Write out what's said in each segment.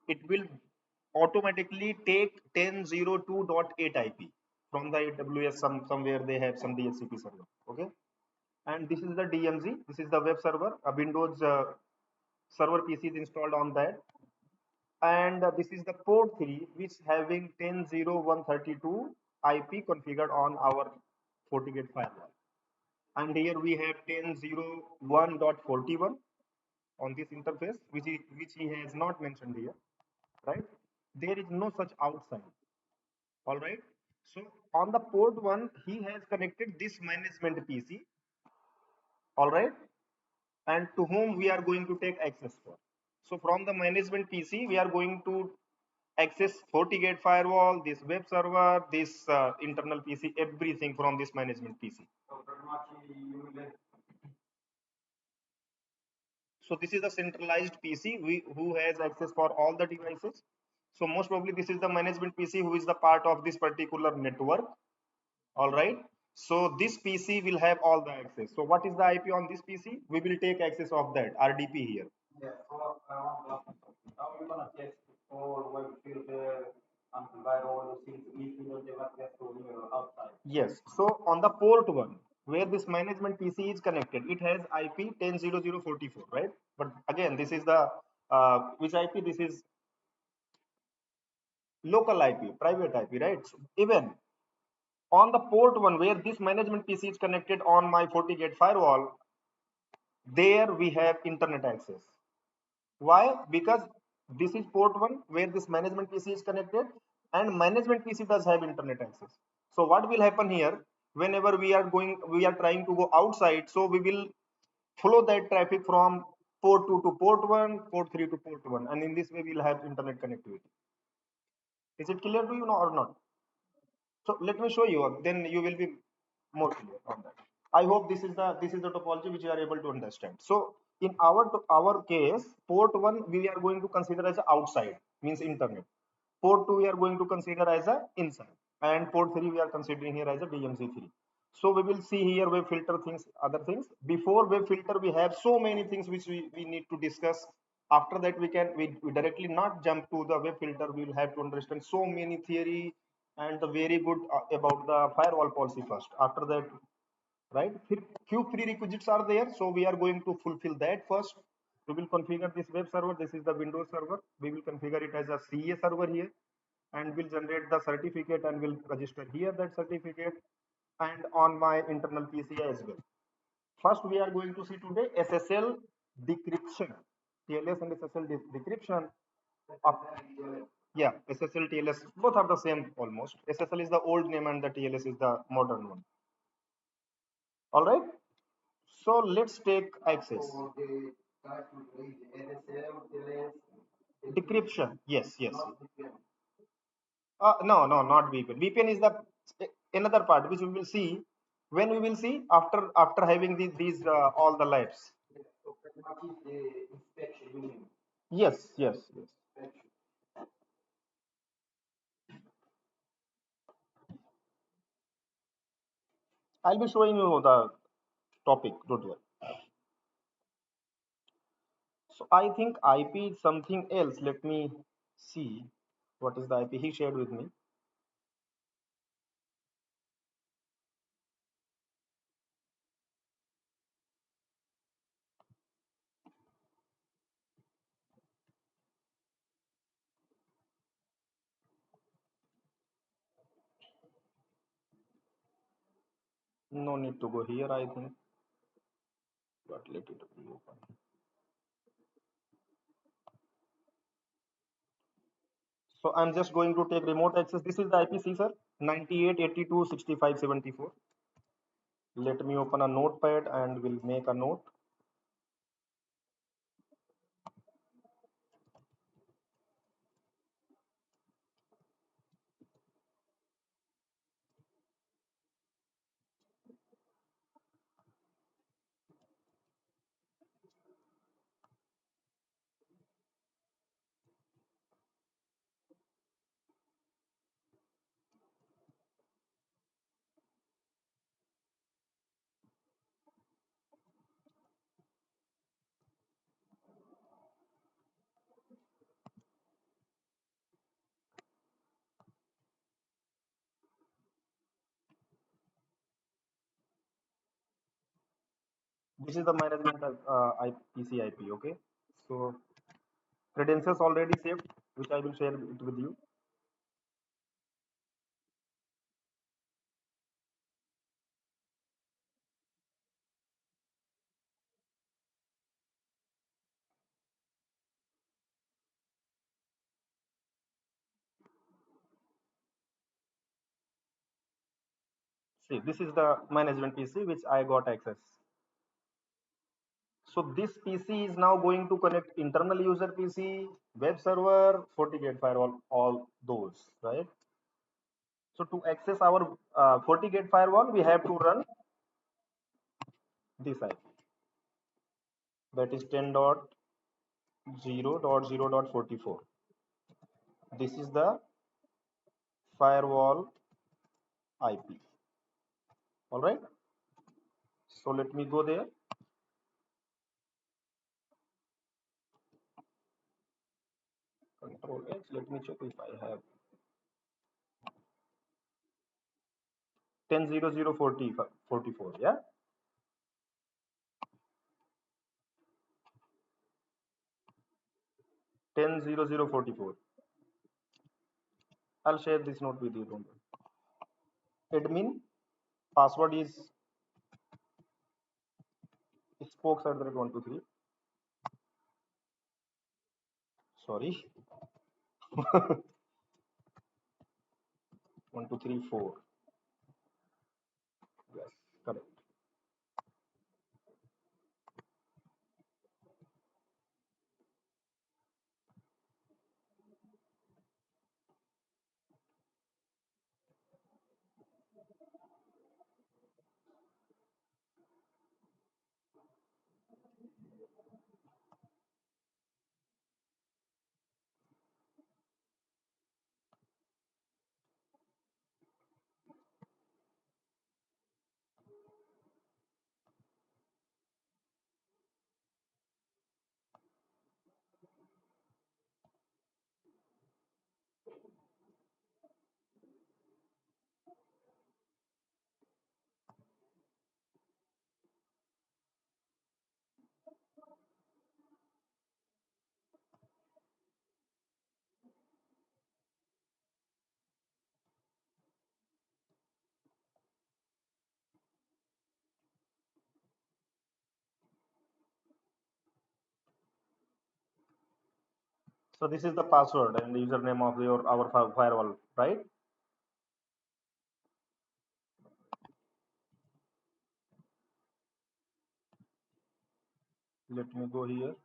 it will automatically take 10.02.8 IP from the AWS. Somewhere they have some DHCP server. Okay, and this is the DMZ. This is the web server. A Windows server PC is installed on that, and this is the port 3 which having 10.0132 IP configured on our FortiGate firewall. And here we have 10.01.41 on this interface, which he has not mentioned here, right? There is no such outside. All right. So on the port 1, he has connected this management PC. All right, and to whom we are going to take access for. So from the management PC, we are going to access FortiGate firewall, this web server, this internal PC, everything from this management PC. So this is the centralized PC who has access for all the devices. So most probably this is the management PC who is the part of this particular network. All right. So this PC will have all the access. So what is the IP on this PC? We will take access of that RDP here. Yeah, so now we're gonna test for web filter, antiviral, things if you don't have access to outside. Yes. So on the port 1, where this management PC is connected, it has IP 10.0044, right? But again, this is the which IP? This is local IP, private IP, right? So even on the port 1 where this management PC is connected on my FortiGate firewall, there we have internet access. Why? Because this is port 1 where this management PC is connected, and management PC does have internet access. So what will happen here, whenever we are trying to go outside, so we will follow that traffic from port 2 to port 1, port 3 to port 1, and in this way we'll have internet connectivity. Is it clear to you or not? So let me show you, then you will be more clear on that. I hope this is the topology which you are able to understand. So in our case, port 1 we are going to consider as a outside, means internet. Port 2 we are going to consider as a inside, and port 3 we are considering here as a DMZ3. So we will see here web filter things, other things. Before web filter, we have so many things which we need to discuss. After that, we directly not jump to the web filter. We will have to understand so many theory and the very good about the firewall policy first. After that, right, few prerequisites are there, so we are going to fulfill that first. We will configure this web server. This is the Windows server. We will configure it as a CA server here, and we'll generate the certificate and we'll register here that certificate, and on my internal PC as well. First, we are going to see today SSL decryption, TLS and SSL decryption. Yeah, SSL, TLS, both are the same almost. SSL is the old name and the TLS is the modern one. All right. So let's take access. Decryption. Yes, yes. No, no, not VPN. VPN is the another part which we will see when we will see after having these all the labs. Yes, yes, yes. I'll be showing you the topic. Don't worry. So I think IP is something else. Let me see what is the IP he shared with me. No need to go here, I think, but let it be open. So I'm just going to take remote access. This is the IPC, sir, 98.82.65.74. Let me open a notepad and we'll make a note. This is the management PC IP. Okay. So credentials already saved, which I will share it with you. See, this is the management PC which I got access. So this PC is now going to connect internal user PC, web server, FortiGate firewall, all those, right? So to access our FortiGate firewall, we have to run this IP. That is 10.0.0.44. This is the firewall IP. All right. So let me go there. Control H. Let me check if I have 10.0.0.44. Yeah. 10.0.0.44. I'll share this note with you. Don't worry. Admin password is spokes@123. Sorry. 1234. Yes, correct. So this is the password and the username of our firewall, right? Let me go here.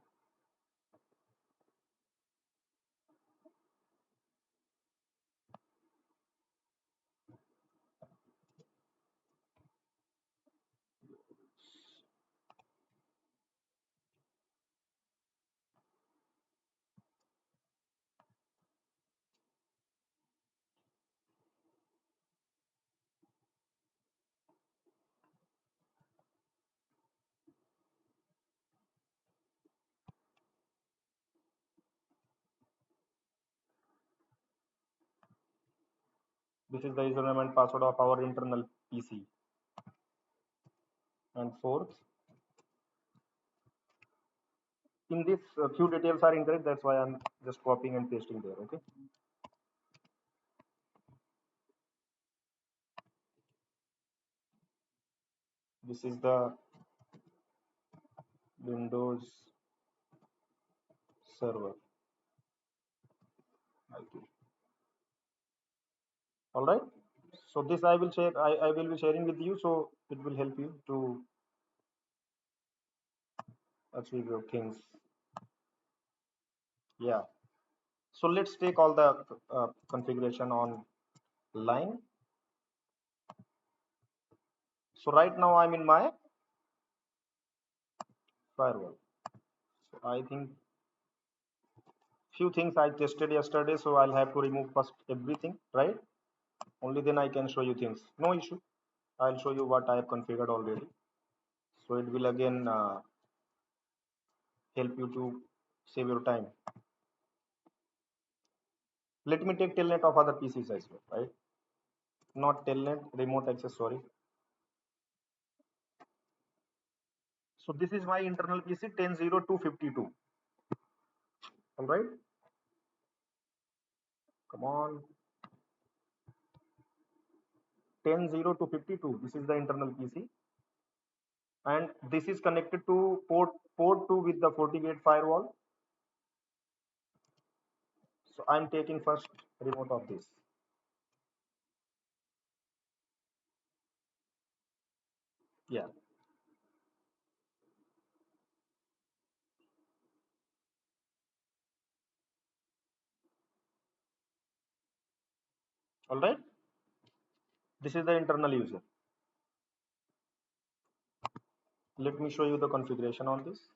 This is the username and password of our internal PC. And fourth, in this few details are incorrect. That's why I'm just copying and pasting there. Okay. This is the Windows server IP. All right. So this I will share. I will be sharing with you. So it will help you to achieve your things. Yeah. So let's take all the configuration on line. So right now I'm in my firewall. So I think few things I tested yesterday. So I'll have to remove first everything, right? Only then I can show you things. No issue. I'll show you what I have configured already. So it will again help you to save your time. Let me take telnet of other PCs as well, right? Not telnet, remote access, sorry. So this is my internal PC 10.0.252. All right. Come on. 10.0.252. This is the internal PC. And this is connected to port 2 with the FortiGate firewall. So I'm taking first remote of this. Yeah. All right. This is the internal user. Let me show you the configuration on this.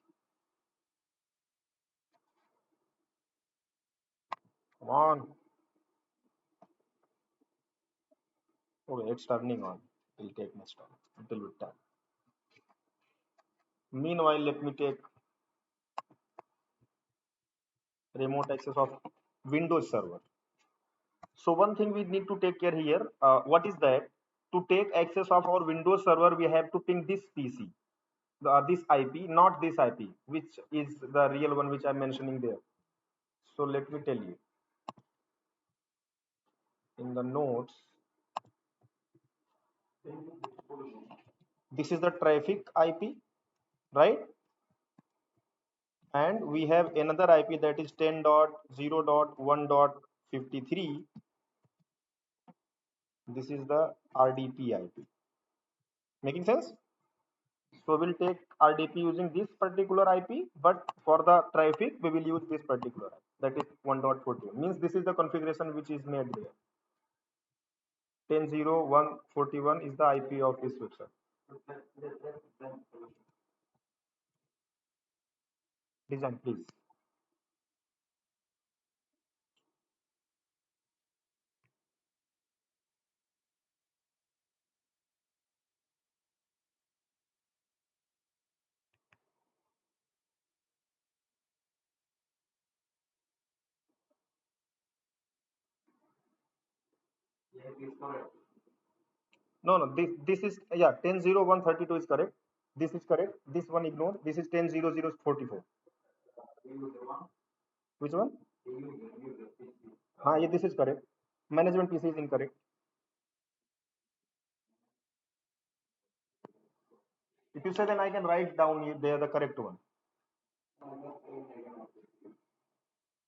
Come on. Okay, it's turning on. It will take much time. Little bit time. Meanwhile, let me take remote access of Windows server. So one thing we need to take care here. What is that? To take access of our Windows server, we have to ping this PC, this IP, not this IP, which is the real one which I'm mentioning there. So let me tell you. In the notes, this is the traffic IP, right? And we have another IP that is 10.0.1.53. This is the RDP IP. Making sense? So we'll take RDP using this particular IP, but for the traffic, we will use this particular IP. That is 1.40. Means this is the configuration which is made there. 10.0.141 is the IP of this website. Design, please. No, no, this is, yeah, 10.0.132 is correct. This is correct. This one ignore. This is 10.0.044. Which one? Yeah, this is correct. Management PC is incorrect. If you say, then I can write down there the correct one.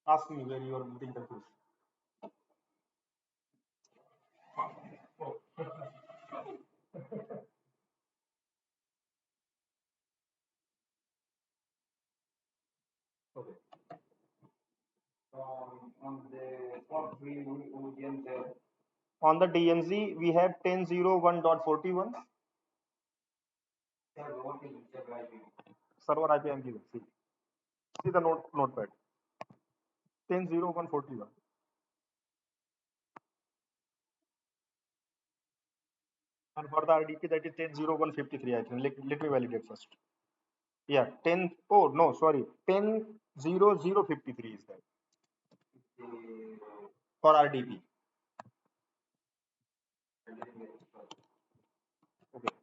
Ask me where you are getting confused. Okay. On the DMZ, we have 10.0.1.41. Server IP I'm giving. See the notepad. 10.0.1.41. And for the RDP, that is 10.0.1.53. I think. Let me validate first. Yeah, 10. Oh, no, sorry. 10.0.0.53 is that for RDP. Okay.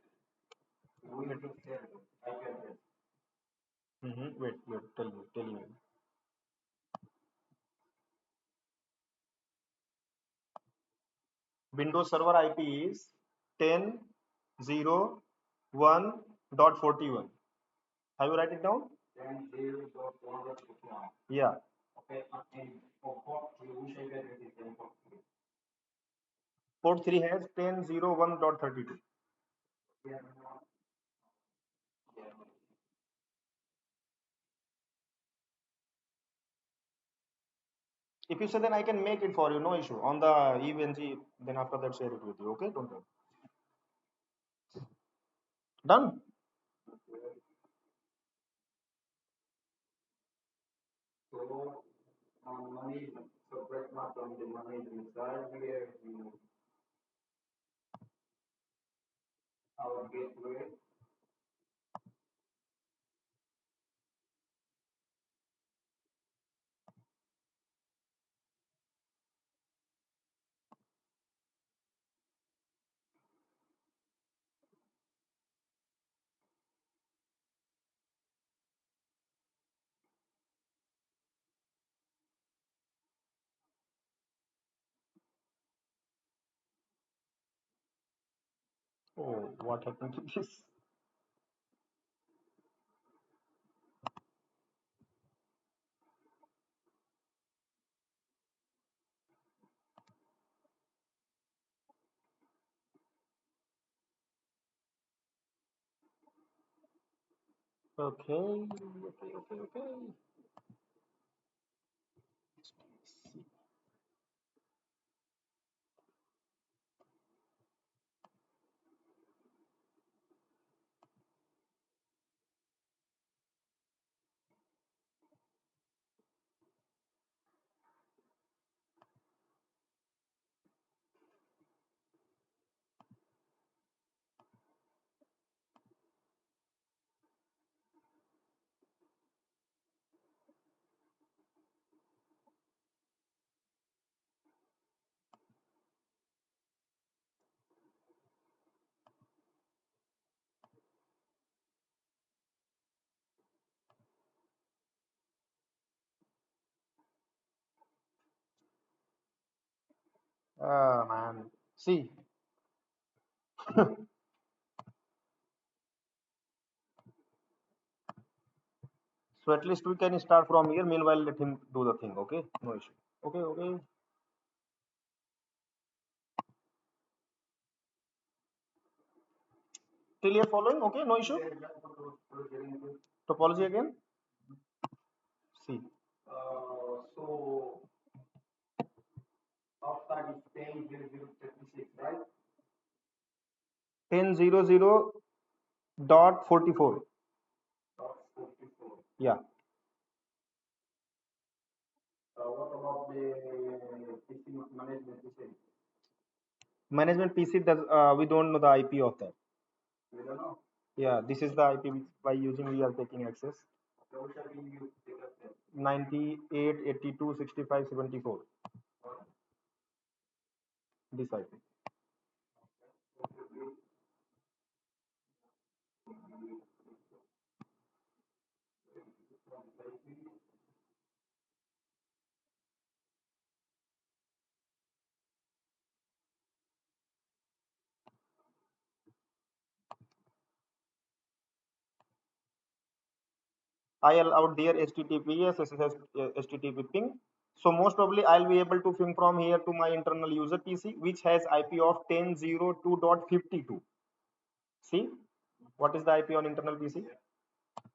Wait, tell you. Windows Server IP is 10.0.1.41. Have you write it down? 10.0.1.41. Yeah. Okay. Port 3 has 10.0.1.32. If you say, then I can make it for you, no issue. On the EVNG, then after that share it with you. Okay, don't worry. Done. So money, separate not on the money inside here, our gateway. Oh, what happened to this? Okay, okay. Ah, man. See, so at least we can start from here. Meanwhile, let him do the thing. Okay, no issue. Okay. Till you're following. Okay, no issue. Topology again. See. So outside is 10.0.0.36, right? 10.0.0.44. Yeah. What about the PC management PC? Management PC does we don't know the IP of that. We don't know. Yeah, this is the IP which by using we are taking access. So what shall we use? 98, 82, 65, 74. This IP. I allowed their HTTPS, SSL, HTTP ping. So most probably I'll be able to ping from here to my internal user PC, which has IP of 10.0.2.52. See, what is the IP on internal PC?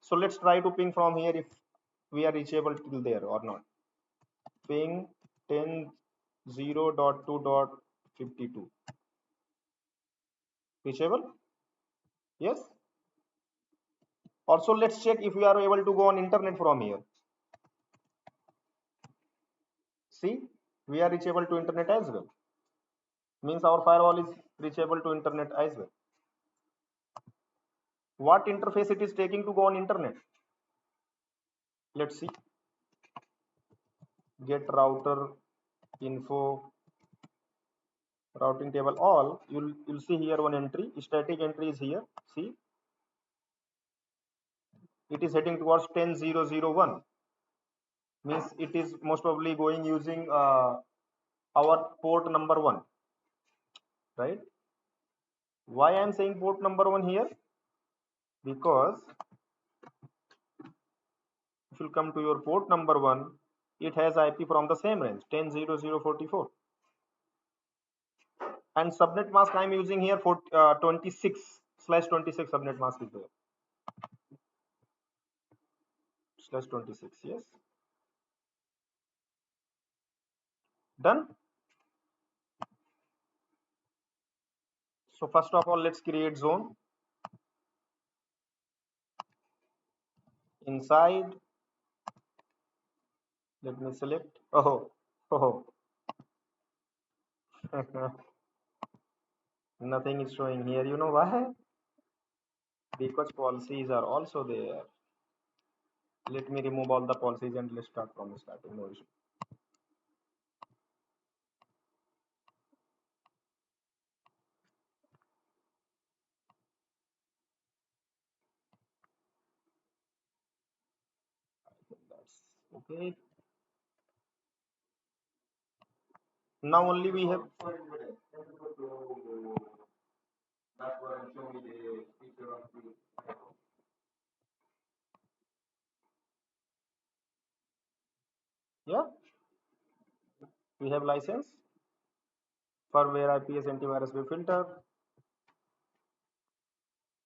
So let's try to ping from here if we are reachable till there or not. Ping 10.0.2.52. Reachable? Yes. Also, let's check if we are able to go on internet from here. See, we are reachable to internet as well. Means our firewall is reachable to internet as well. What interface it is taking to go on internet? Let's see. Get router info routing table all. You'll see here one entry. Static entry is here. See, it is heading towards 10.0.0.1. Means it is most probably going using our port number 1, right? Why I am saying port number 1 here? Because if you come to your port number 1, it has IP from the same range 10.0.0.44, and subnet mask I am using here for 26/26 subnet mask is there. /26, yes. Done. So first of all, let's create zone. Inside, let me select. Oh. Nothing is showing here. You know why? Because policies are also there. Let me remove all the policies and let's start from the starting. No issue. That's okay. Now only we have Yeah, we have license for where IPS antivirus web filter.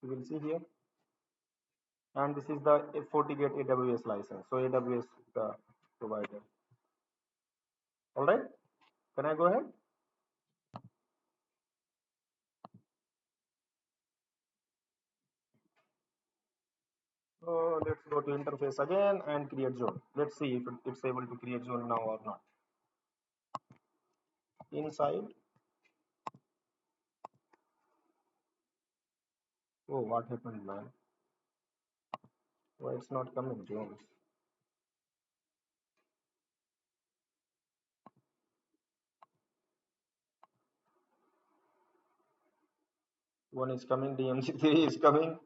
You will see here, and this is the FortiGate AWS license. So AWS the provider. All right, can I go ahead? So let's go to interface again and create zone. Let's see if it's able to create zone now or not. Inside. Oh, what happened, man? Why it's not coming, Jones? One is coming, DMC3 is coming.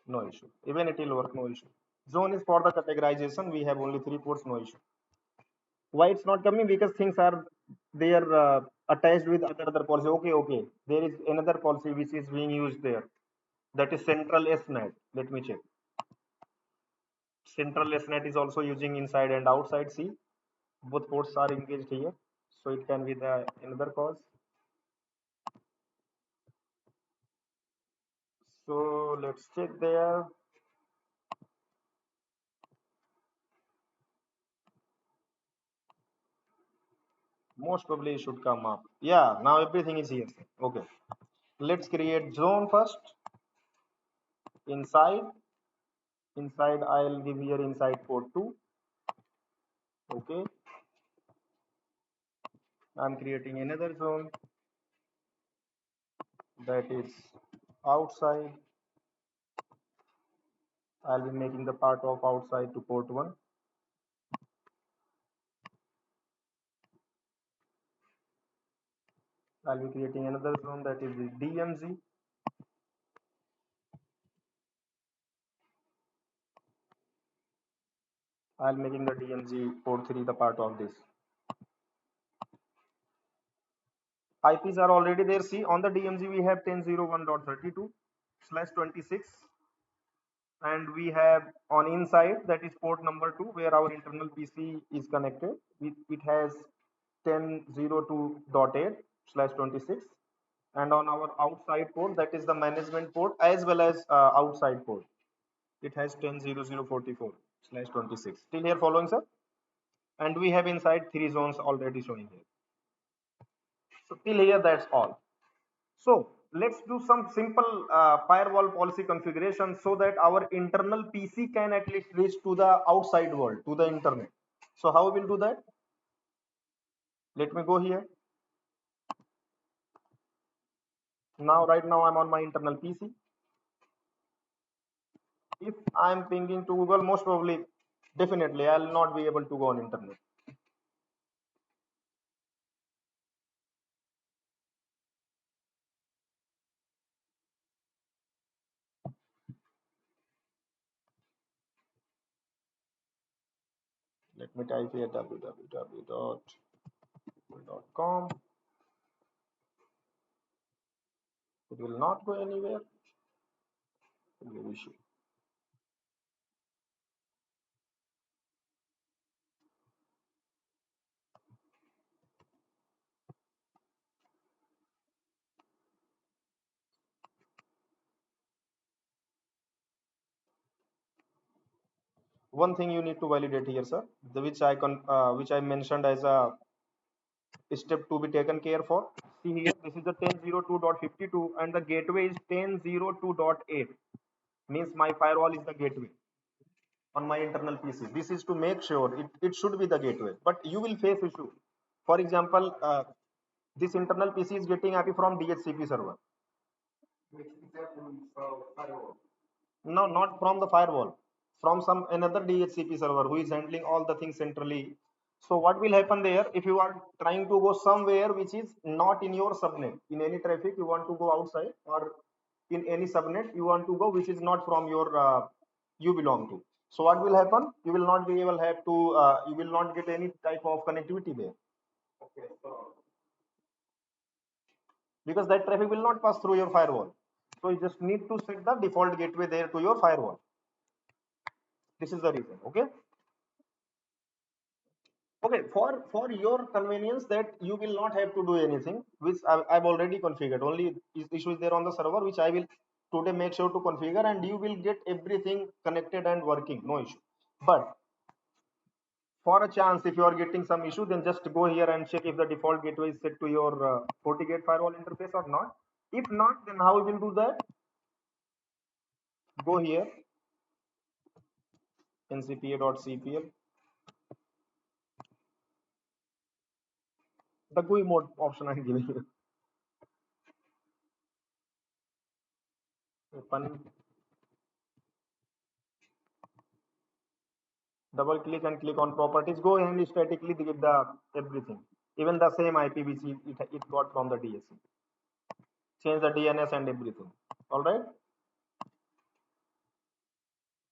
No issue. Even it will work, no issue. Zone is for the categorization. We have only 3 ports, no issue. Why it's not coming? Because things are there attached with other policy. Okay. There is another policy which is being used there. That is central SNAT. Let me check. Central SNAT is also using inside and outside C. Both ports are engaged here. So it can be the another cause. So let's check there. Most probably it should come up. Yeah, now everything is here. Okay. Let's create zone first. Inside. Inside I'll give here inside port 2. Okay. I'm creating another zone that is outside. I'll be making the part of outside to port 1. I'll be creating another zone that is the DMZ. I'll making the DMZ port 3 the part of this. IPs are already there. See, on the DMZ we have 10.01.32/26, and we have on inside that is port number 2 where our internal PC is connected. It has 10.02.8/26, and on our outside port that is the management port as well as outside port. It has 10.0044/26. Still here following, sir? And we have inside 3 zones already showing here. So till here that's all. So let's do some simple firewall policy configuration so that our internal PC can at least reach to the outside world, to the internet. So how we'll do that? Let me go here. Now, right now I'm on my internal PC. If I'm pinging to Google, most probably, definitely I'll not be able to go on internet. Let me type here www.google.com. It will not go anywhere. Issue. One thing you need to validate here, sir, which I mentioned as a step to be taken care for. See here, this is the 10.02.52 and the gateway is 10.02.8. Means my firewall is the gateway on my internal PC. This is to make sure it should be the gateway, but you will face issue. For example, this internal PC is getting IP from DHCP server. No, not from the firewall, from some another DHCP server who is handling all the things centrally. So what will happen there if you are trying to go somewhere which is not in your subnet, in any traffic you want to go outside, or in any subnet you want to go, which is not from your you belong to. So what will happen? You will not be able have to you will not get any type of connectivity there. Okay, so because that traffic will not pass through your firewall. So you just need to set the default gateway there to your firewall. This is the reason. Okay. Okay, for your convenience that you will not have to do anything, which I've already configured. Only issue is there on the server, which I will today make sure to configure, and you will get everything connected and working, no issue. But for a chance, if you are getting some issue, then just go here and check if the default gateway is set to your FortiGate firewall interface or not. If not, then how we will do that? Go here, ncpa.cpl, the GUI mode option I'm giving you. Open, double click and click on properties. Go and statically give the everything, even the same IP which it got from the DSC. Change the DNS and everything. All right.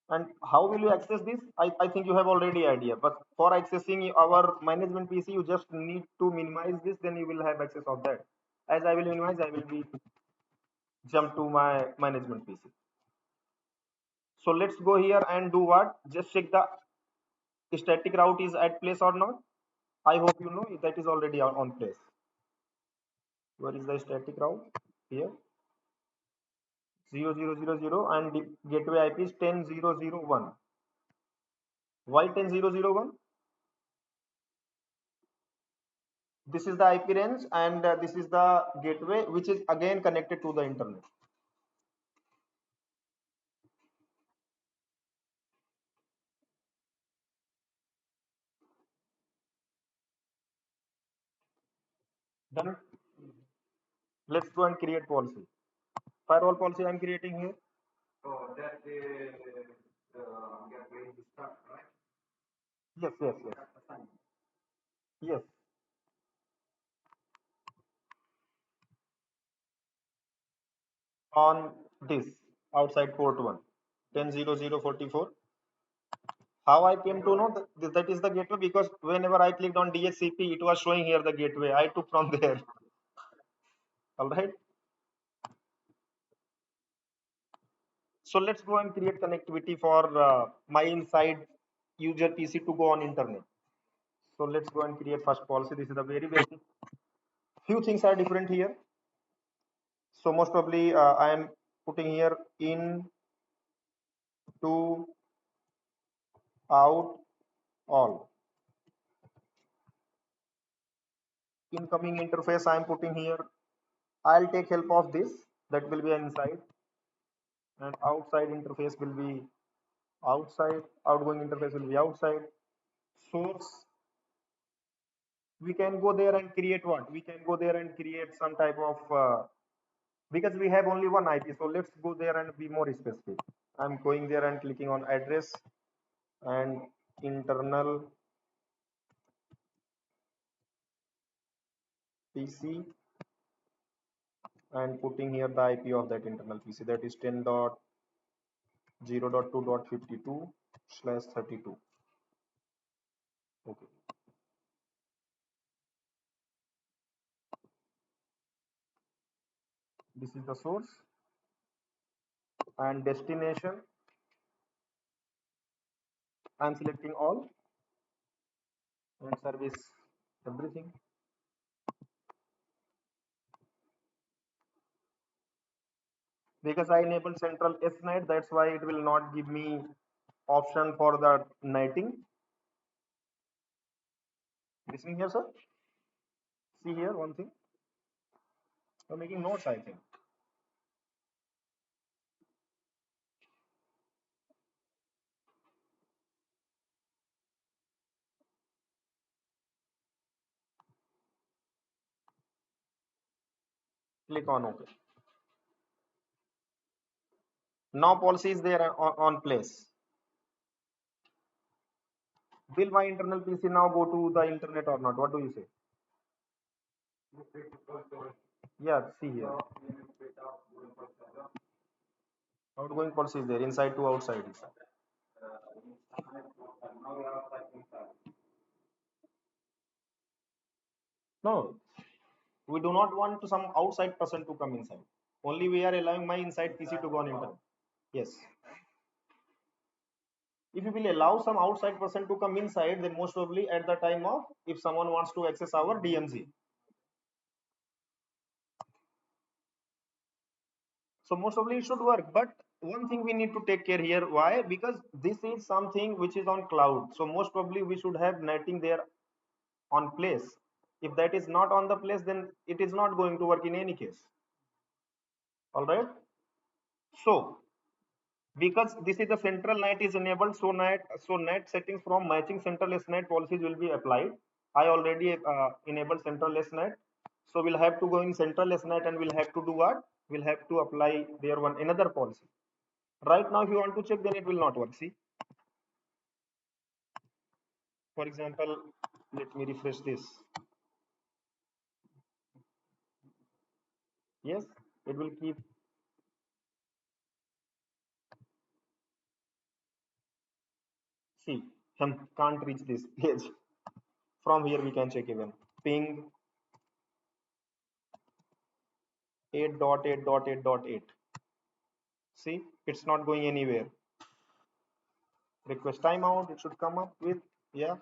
And how will you access this? I think you have already idea. But for accessing our management PC, you just need to minimize this. Then you will have access of that. As I will minimize, I will be jump to my management PC. So let's go here and do what? Just check the static route is at place or not. I hope you know that is already on place. Where is the static route? Here. 0000 and the gateway IP is 10001. Why 10001? This is the IP range and this is the gateway which is again connected to the internet. Then let's go and create policy. Firewall policy I'm creating here. So that gateway is stuck, right? Yes, yes, yes. Yes. On this outside port 1, 10.00.44. How I came to know that is the gateway? Because whenever I clicked on DHCP, it was showing here the gateway. I took from there. All right. So let's go and create connectivity for my inside user PC to go on internet. So let's go and create first policy. This is the very basic. Few things are different here. So most probably I am putting here in, to, out, all. Incoming interface I am putting here. I'll take help of this. That will be inside. And outside interface will be outside. Outgoing interface will be outside. Source. We can go there and create what? We can go there and create some type of because we have only one IP. So let's go there and be more specific. I'm going there and clicking on address and internal PC and putting here the IP of that internal PC, that is 10.0.2.52/32. Okay. This is the source and destination. I'm selecting all and service everything. Because I enabled central SNAT, that's why it will not give me option for the netting. Listening here, sir? See here one thing. I'm making notes, I think. Click on OK. Now policy is there on place. Will my internal PC now go to the internet or not? What do you say? Yeah, see here. Outgoing policy is there, inside to outside. No, we do not want some outside person to come inside. Only we are allowing my inside PC to go on internet. Yes. If you will allow some outside person to come inside, then most probably at the time of if someone wants to access our DMZ. So most probably it should work. But one thing we need to take care here. Why? Because this is something which is on cloud. So most probably we should have netting there on place. If that is not on the place, then it is not going to work in any case. All right. So because this is the central NAT is enabled, so NAT settings from matching central SNAT policies will be applied. I already enabled central SNAT, so we'll have to go in central SNAT and we'll have to do what? We'll have to apply there one another policy. Right now, if you want to check, then it will not work. See, for example, let me refresh this. Yes, it will keep. See, can't reach this page. From here, we can check even ping 8.8.8.8. See, it's not going anywhere. Request timeout, it should come up with, yeah.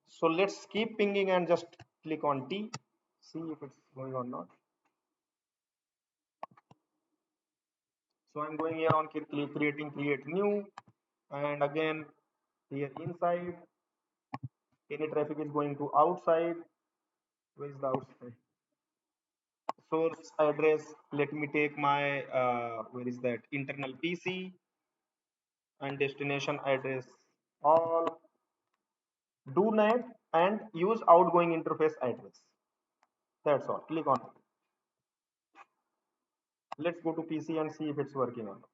So let's keep pinging and just click on T, see if it's going or not. So I'm going here on create new, and again here inside, any traffic is going to outside. Where is the outside? Source address, let me take my where is that, internal PC, and destination address all. Do NAT and use outgoing interface address. That's all. Click on it. Let's go to PC and see if it's working or not.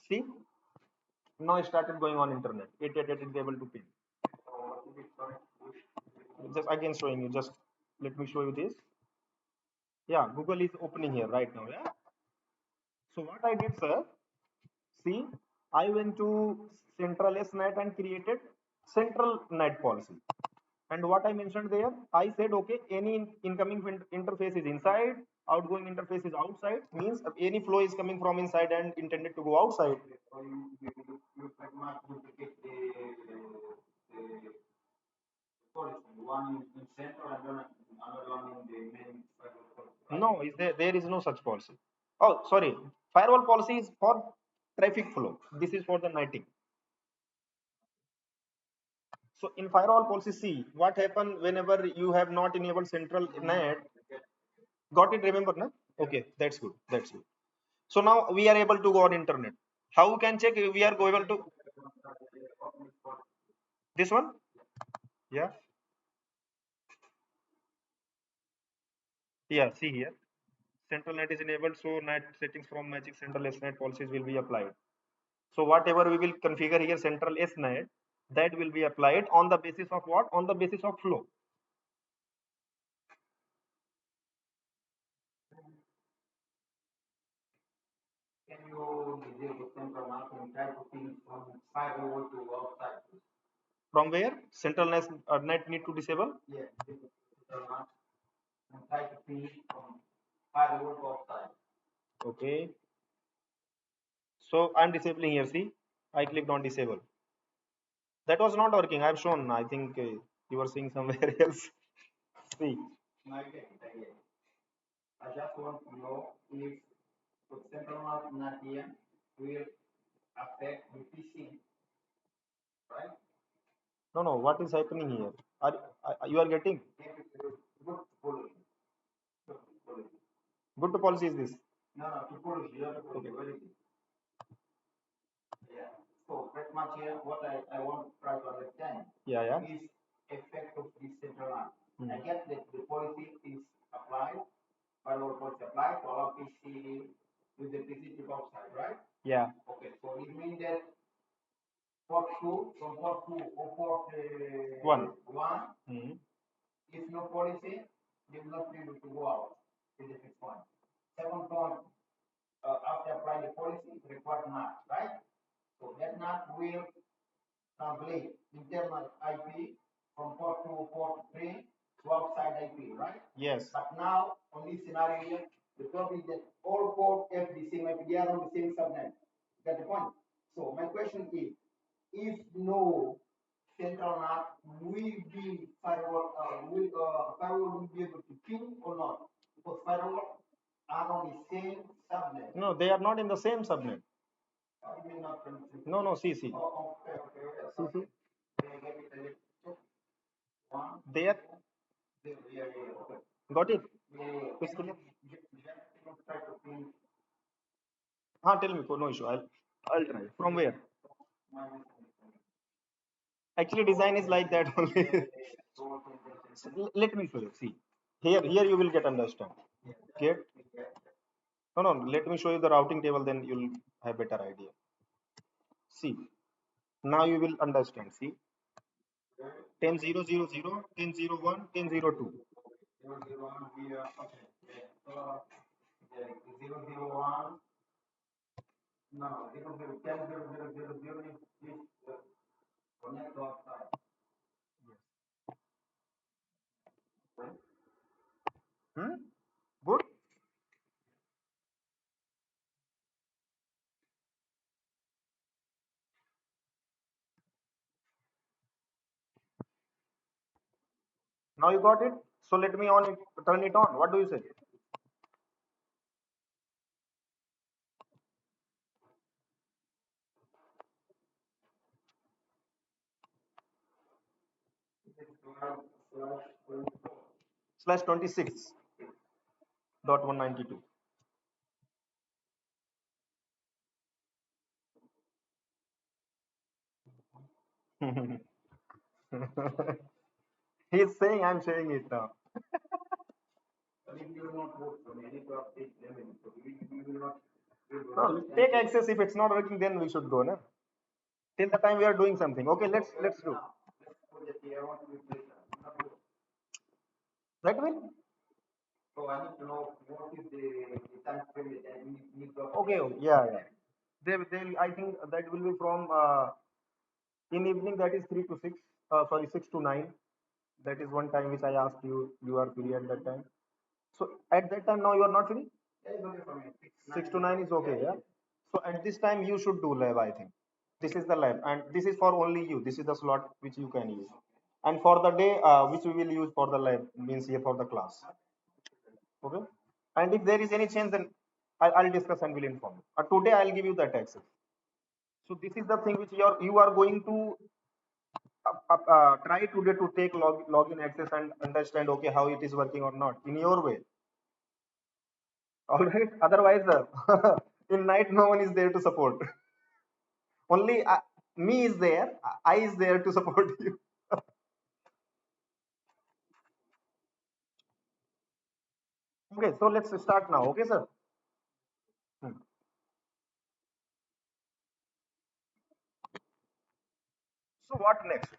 See, now it started going on internet. 888 is able to ping. Just again showing you. Just let me show you this. Yeah, Google is opening here right now. Yeah. So what I did, sir, see, I went to central SNAT and created central NAT policy. And what I mentioned there, I said, okay, any incoming interface is inside, outgoing interface is outside, means any flow is coming from inside and intended to go outside. No, there is no such policy. Oh, sorry. Firewall policy is for traffic flow. This is for the netting. So in firewall policy C, what happen whenever you have not enabled central NAT? Got it? Remember, na? Okay, that's good. That's good. So now we are able to go on internet. How we can check if we are able to this one? Yeah. Yeah. See here. Central NAT is enabled, so NAT settings from matching central SNAT policies will be applied. So whatever we will configure here, central SNAT, that will be applied on the basis of what? On the basis of flow. Can you disable central NAT and try to ping from firewall to outside? From where? Central NAT need to disable? Yeah, central NAT and try to ping from firewall to outside. Okay. So I'm disabling here. See, I clicked on disable. That was not working. I've shown. I think you were seeing somewhere else. See. I just want to know if the central NAT will affect the PC, right? No, no. What is happening here? You are getting? Good policy. Good policy is this? No, no. Topology. Okay. Yeah. So pretty much here, what I want to try to understand. Yeah, yeah. Is effect of this central NAT. I get that the policy is applied, firewall policy applied to allow PC with the PC chip outside, right? Yeah. Okay. So it means that port 2 from port 2 or port 1. If no policy, you will not be able to go out with the fixed point. Second point, after applying the policy, it requires NAT, right? So that NAT will translate internal IP from port 2, port 3 to outside IP, right? Yes. But now, on this scenario here, the problem is that all ports have the same IP, they are on the same subnet. Get the point? So my question is, if no central NAT, firewall will be able to ping or not? Because firewall are on the same subnet. No, they are not in the same subnet. No, no, see. Oh, okay. See. There. Got it? Tell me, no issue. I'll try. From where? Actually, design is like that only. Let me show you. See, here you will get understand. Get? No. Let me show you the routing table. Then you'll have better idea. See, now you will understand. See, 10.0.0.0, 10.0.1, 10.0.2. 0.0.1. No, 0.0.10.0.0.0 is connect outside. Hmm? Good. Now you got it. So let me on it, turn it on. What do you say? Slash 26.192. He's saying I'm saying it now. No, take access. If it's not working, then we should go. No? Till the time we are doing something. Okay, let's do. That will. So I need to know what is the time frame that I need to. Okay, yeah. They I think that will be from in evening, that is 3 to 6. Sorry, 6 to 9. That is one time which I asked you. You are free at that time. So at that time now you are not free. Yeah, it's okay for me. 6 to 9 is okay. Yeah. So at this time you should do lab. I think this is the lab, and this is for only you. This is the slot which you can use, and for the day which we will use for the lab means here for the class. Okay. And if there is any change, then I'll discuss and will inform you. Today I'll give you that access. So this is the thing which you are going to try today to take login access and understand okay how it is working or not in your way. All right. Otherwise, in night no one is there to support. Only me is there. I is there to support you. Okay. So let's start now. Okay, sir. Hmm. So what next?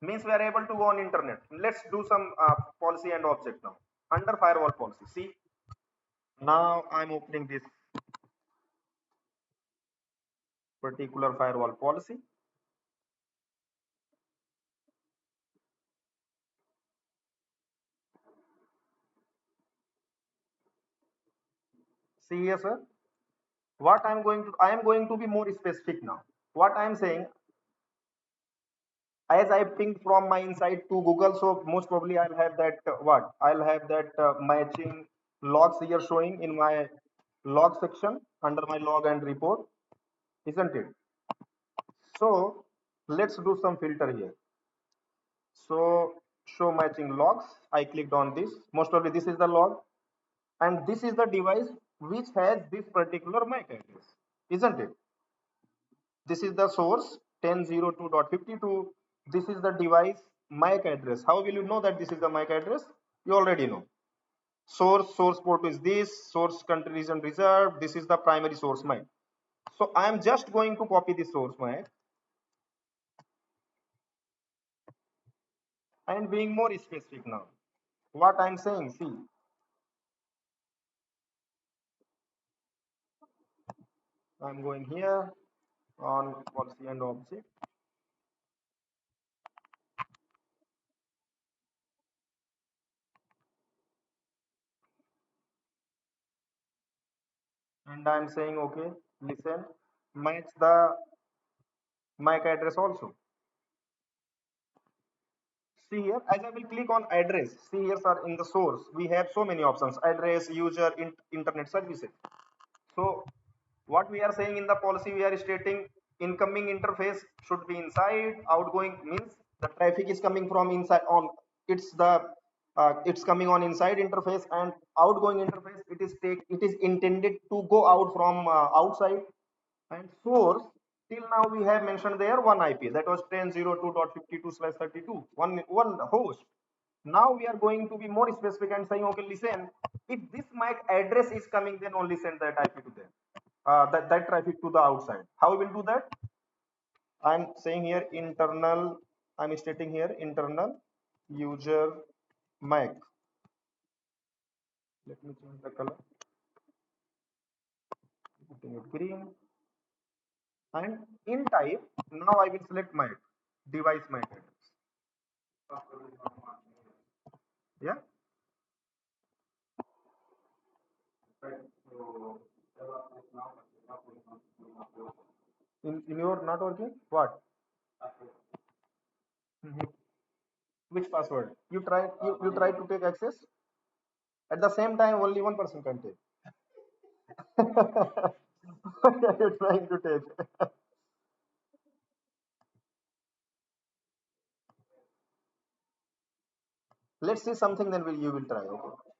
Means we are able to go on internet. Let's do some policy and object now. Under firewall policy. See, now I'm opening this particular firewall policy. See here, sir. What I am going to be more specific now. What I am saying, as I pinged from my inside to Google, so most probably I'll have that I'll have that matching logs here showing in my log section under my log and report, isn't it? So let's do some filter here. So show matching logs. I clicked on this. Most probably this is the log, and this is the device which has this particular MAC address, isn't it? This is the source 10.02.52. This is the device MAC address. How will you know that this is the MAC address? You already know. Source port is this, source country region reserved. This is the primary source MAC. So I am just going to copy the source MAC. And being more specific now, what I'm saying, see, I'm going here on policy and object, and I'm saying, okay, listen, match the MAC address also. See here, as I will click on address, see here, sir, in the source, we have so many options, address, user, internet services. So what we are saying in the policy, we are stating incoming interface should be inside, outgoing means the traffic is coming from inside on, it's coming on inside interface, and outgoing interface, it is intended to go out from outside. And source, till now we have mentioned there one IP, that was 10.02.52/32, one host. Now we are going to be more specific and saying, okay, listen, if this MAC address is coming, then only send that IP to them, that traffic to the outside. How we will do that? I'm saying here internal, I'm stating here internal user MAC. Let me change the color, putting it green. And in type, now I will select MAC, device MAC address. Yeah. In your not working? What? Mhm. Which password? You try to take access. At the same time, only one person can take. What are you trying to take? Let's see something, then you will try. Okay.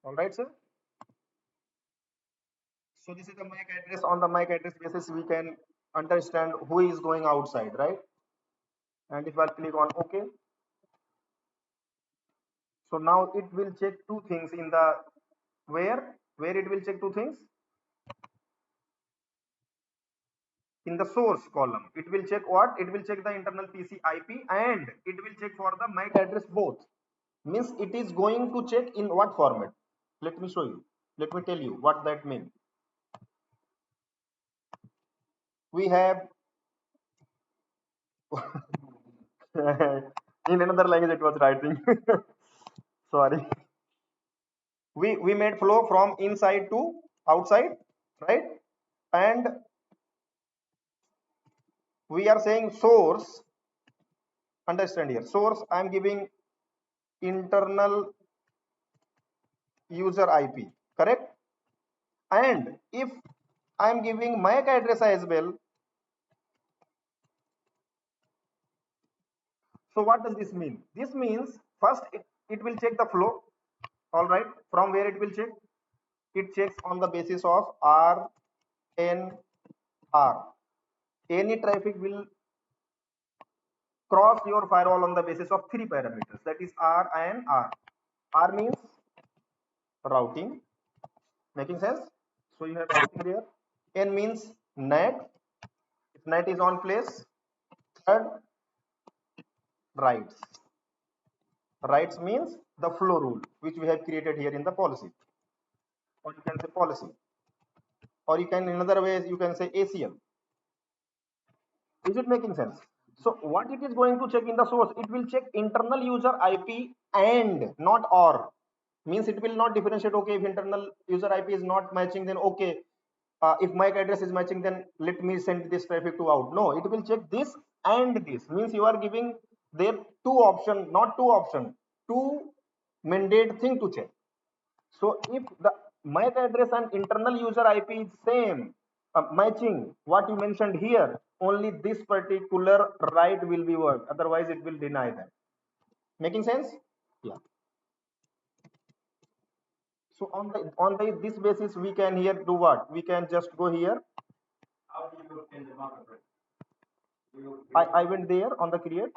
All right, sir. So this is the MAC address. On the MAC address basis, we can understand who is going outside, right? And if I click on OK, so now it will check two things in the where it will check two things in the source column. It will check what? It will check the internal PC IP, and it will check for the MAC address both. Means it is going to check in what format? Let me show you. Let me tell you what that means. We have in another language it was writing. Sorry. We made flow from inside to outside, right? And we are saying source, understand here, source I'm giving internal user IP, correct? And if I'm giving MAC address as well, so what does this mean? This means first it will check the flow. All right, from where it will check? It checks on the basis of R, N, R. Any traffic will cross your firewall on the basis of three parameters, that is R and R. R means routing, making sense? So you have routing there. N means NAT, if NAT is on place. Third, writes. Writes means the flow rule which we have created here in the policy, or you can say policy, or you can in another ways you can say ACL. Is it making sense? So what it is going to check in the source, it will check internal user IP and not or. Means it will not differentiate, okay, if internal user IP is not matching, then okay, if MAC address is matching, then let me send this traffic to out. No, it will check this and this. Means you are giving there two option, not two option, two mandate thing to check. So if the MAC address and internal user IP is same, matching what you mentioned here, only this particular right will be worked. Otherwise, it will deny that. Making sense? Yeah. So on this basis, we can here do what? We can just go here. I went there on the create,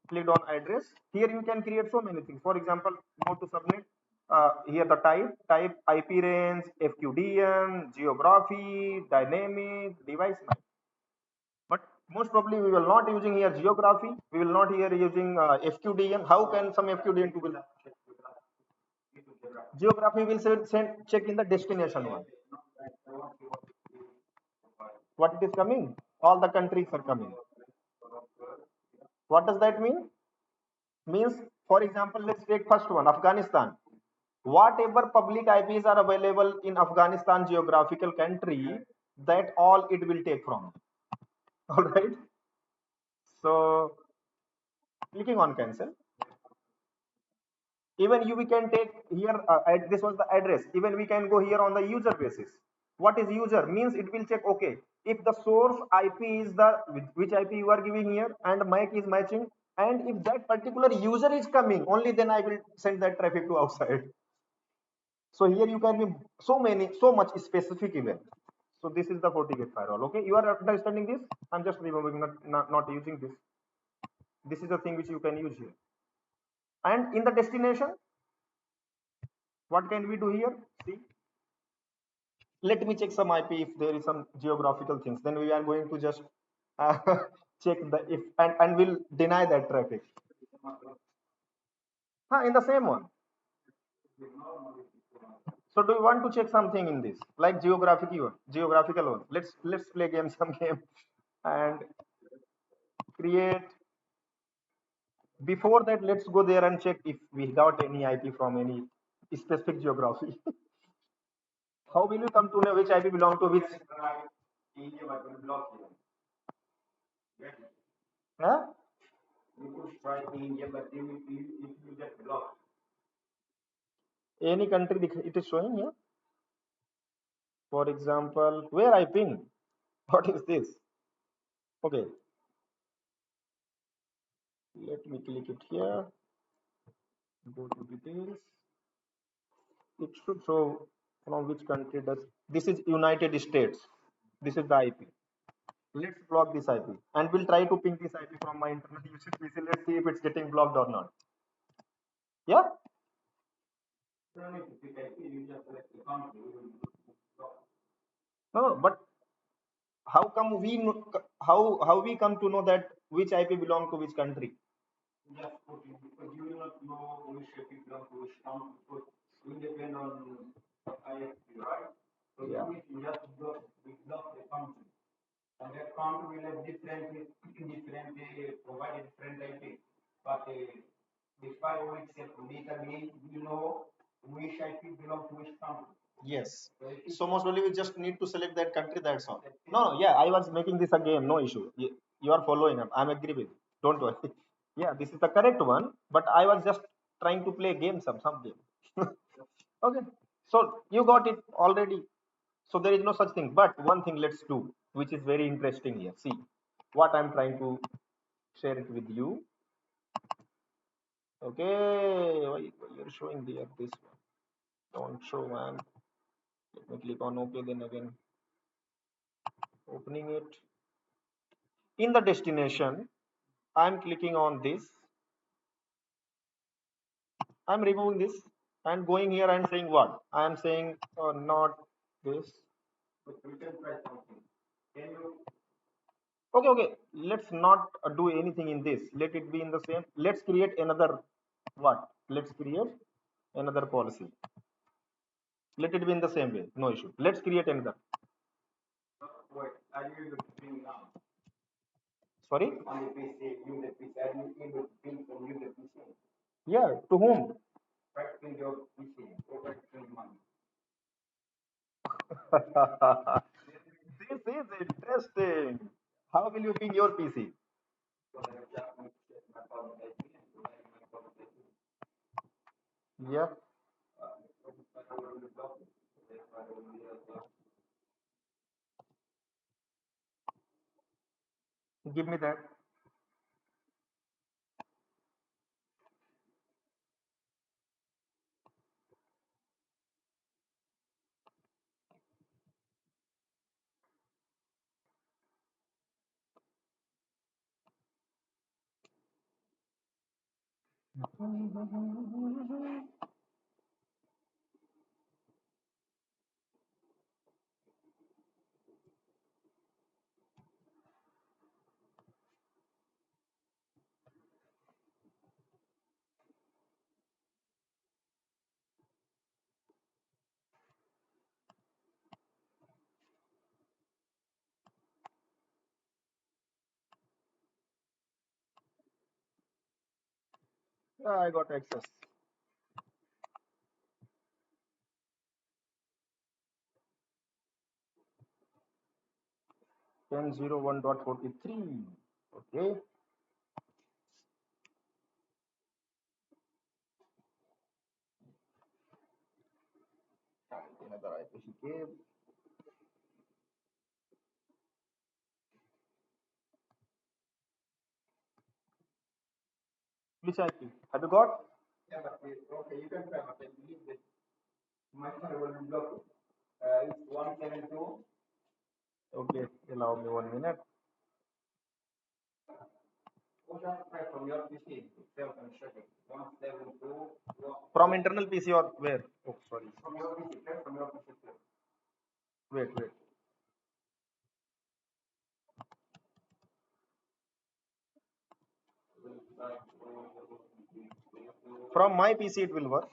clicked on address. Here you can create so many things. For example, go to subnet. here the type IP range, FQDN, geography, dynamic, device map. But most probably we will not using here geography. We will not here using FQDN. How can some FQDN to will geography will send check in the destination one. What it is coming? All the countries are coming. What does that mean? Means, for example, let's take first one, Afghanistan. Whatever public IPs are available in Afghanistan geographical country, that all it will take from. All right. So clicking on cancel. Even we can take here, this was the address. Even we can go here on the user basis. What is user? Means it will check, okay, if the source IP is the, which IP you are giving here and MAC is matching, and if that particular user is coming, only then I will send that traffic to outside. So here you can be so much specific even. So this is the FortiGate firewall. Okay, you are understanding this? I'm just removing, not using this. This is the thing which you can use here. And in the destination, what can we do here? See, let me check some IP if there is some geographical things. Then we are going to just uh, check the if and we'll deny that traffic. In the same one. So do you want to check something in this like geographical one? Let's play game some game and create. Before that, let's go there and check if we got any IP from any specific geography. How will you come to know which IP belong to which? Huh? Any country it is showing here. For example, where I ping? What is this? Okay, let me click it here. Go to details. It should show from which country does. This is United States. This is the IP. Let's block this IP and we'll try to ping this IP from my internet usage PC. Let's see if it's getting blocked or not. Yeah. No, but how come we how we come to know that which IP belong to which country? Just because you will not know which IP belong to which country, because it will depend on ISP, right? So yeah, you just block the country, and that country will have different provide different IP, but the firewall itself literally you know which IP belong to which country. Yes. So most probably we just need to select that country. That's all. No, yeah, I was making this a game. No issue. You are following up. I'm agree with. Don't worry. Yeah, this is the correct one. But I was just trying to play game some game. Okay. So you got it already. So there is no such thing. But one thing let's do, which is very interesting here. See what I'm trying to share it with you. Okay, why you're showing there this one? Don't show, man. Let me click on OK. Then again, opening it. In the destination, I'm clicking on this. I'm removing this and going here and saying what? I am saying not this. Okay. Let's not do anything in this. Let it be in the same. Let's create another what? Let's create another policy. Let it be in the same way. No issue. Let's create another. Wait, are you using now? Sorry? On the PC, use the PC. Are you able to ping from use the PC? Yeah, to whom? Right in your PC. Over money. This is interesting. How will you ping your PC? Yeah. Give me that. Yeah, I got access. 10.01.43. Okay. Another IP. Which IP? Have you got? Yeah, but okay, you can try, but I believe that my server will block. It's 172. Okay, allow me 1 minute. From your PC itself and check it. 172. From internal PC or where? Oh, sorry. From your PC, from your PC. Wait, wait. From my PC it will work.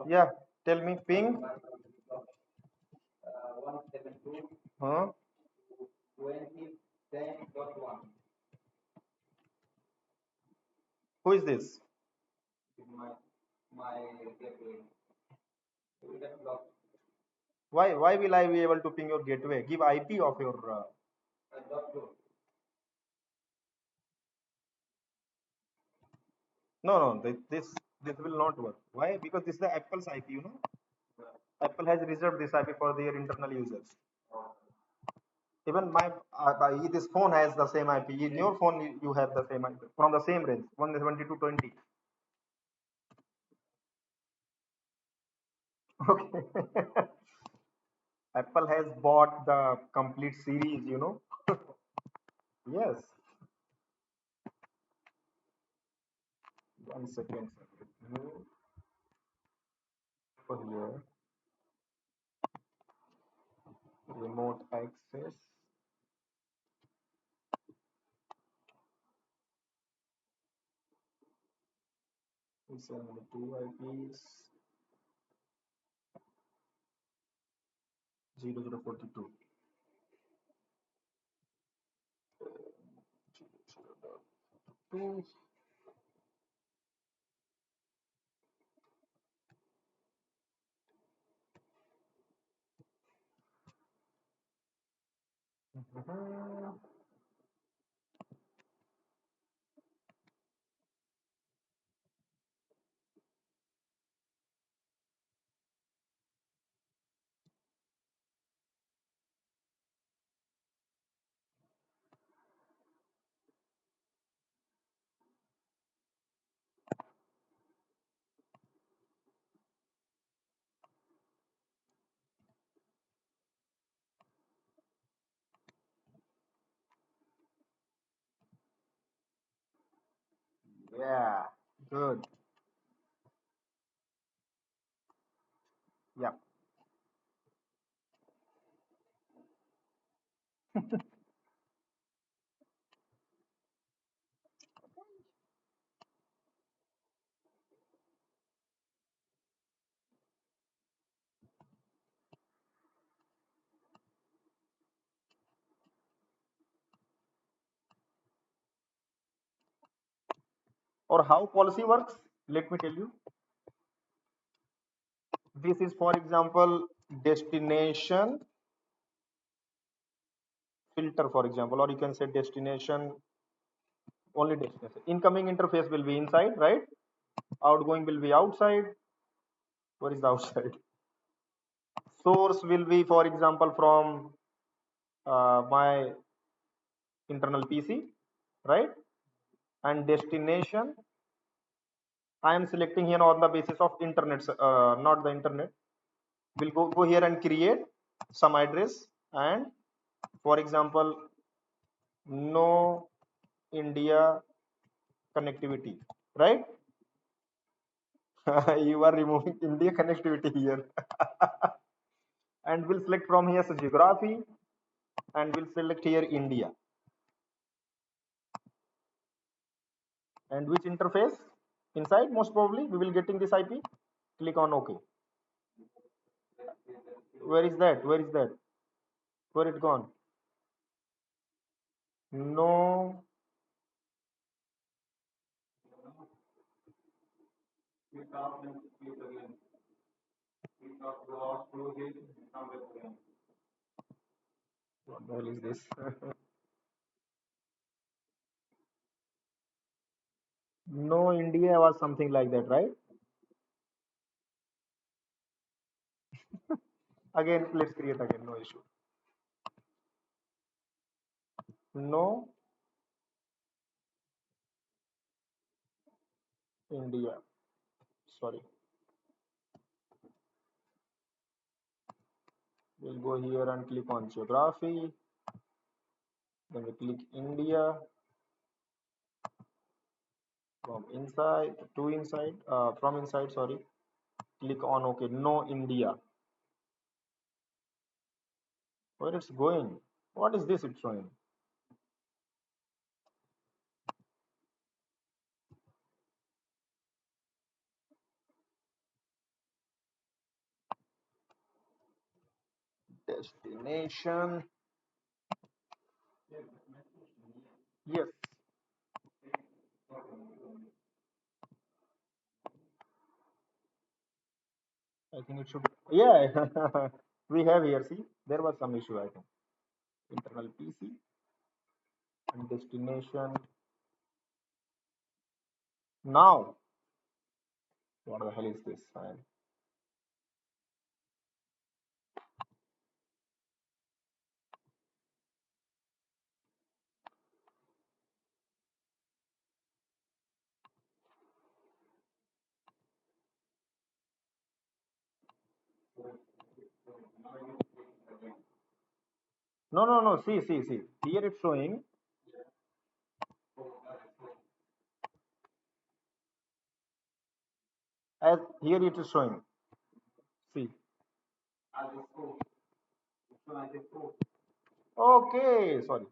Yeah, tell me ping. 172. Huh? 2010.1. Who is this? My gateway. Why will I be able to ping your gateway? Give IP of your. No, no, this will not work. Why? Because this is the Apple's IP, you know. Apple has reserved this IP for their internal users. Even my this phone has the same IP. In your phone, you have the same IP from the same range, 170 to 20. Okay. Apple has bought the complete series, you know. Yes. 1 second. New for here. Remote access. 72 IPs. 0042. Two. Yeah, good. Yeah. Or how policy works? Let me tell you. This is, for example, destination filter, for example, or you can say destination only destination. Incoming interface will be inside, right? Outgoing will be outside. What is the outside? Source will be, for example, from my internal PC, right? And destination, I am selecting here on the basis of internet, not the internet. We'll go here and create some address, and for example, no India connectivity, right? You are removing India connectivity here. And we'll select from here so geography, and we'll select here India. And which interface? Inside, most probably, we will getting this IP. Click on OK. Where is that? Where is that? Where it gone? No What the hell is this? No India was something like that, right? Again, let's create again, no issue. No India. Sorry. We'll go here and click on geography. Then we click India from inside to inside, from inside, sorry. Click on OK. No India. Where it's going? What is this it's showing? Destination. Yes. I think it should. Yeah. We have here. See, there was some issue, I think. Internal PC and destination. Now, what the hell is this? No, no, no. See, see, see. Here it's showing as here it is showing. See. Okay, sorry.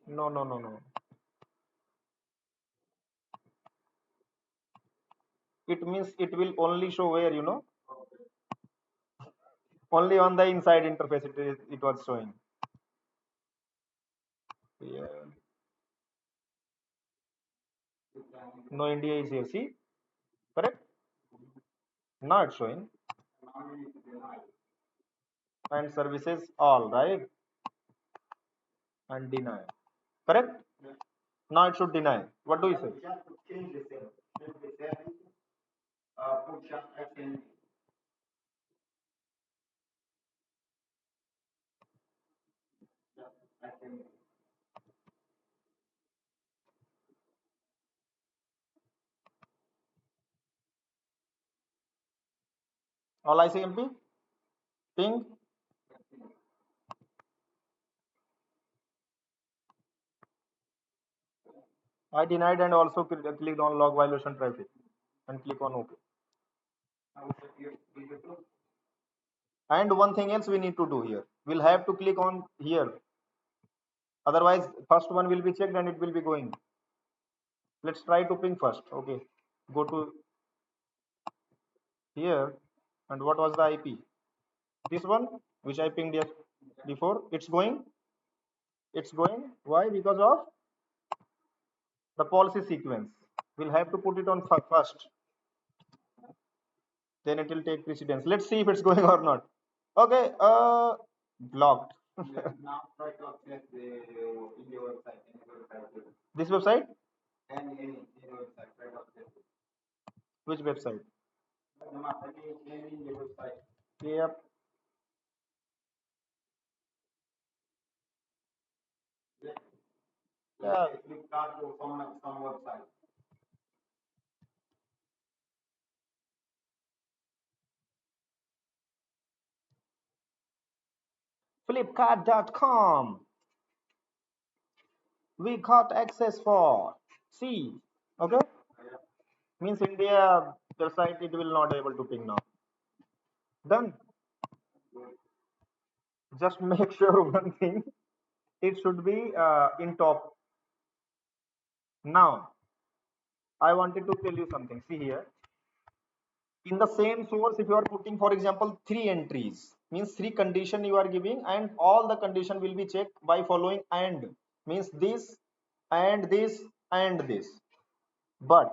No, no, no, no. It means it will only show where, only on the inside interface it was showing. Yeah. No India is here. See, correct? Now it's showing. And services all, right? And deny. Correct? Now it should deny. What do you say? All ICMP? Ping? I denied and also clicked on log violation traffic and click on OK. And one thing else we need to do here. We'll have to click on here. Otherwise, first one will be checked and it will be going. Let's try to ping first. Okay. Go to here. And what was the IP? This one, which I pinged before. It's going. It's going. Why? Because of the policy sequence. We'll have to put it on first. Then it will take precedence. Let's see if it's going or not. Okay. Blocked. Now try to access the India website. This website? Any website. Try to access it. Which website? Any website. Yep. Yeah. Flipkart or some website. Flipkart.com. We got access for. See. Okay. Means India website it will not able to ping now. Done. Just make sure one thing. It should be in top. Now, I wanted to tell you something. See here. In the same source, if you are putting, for example, 3 entries, means 3 condition you are giving, and all the condition will be checked by following and. Means this, and this, and this. But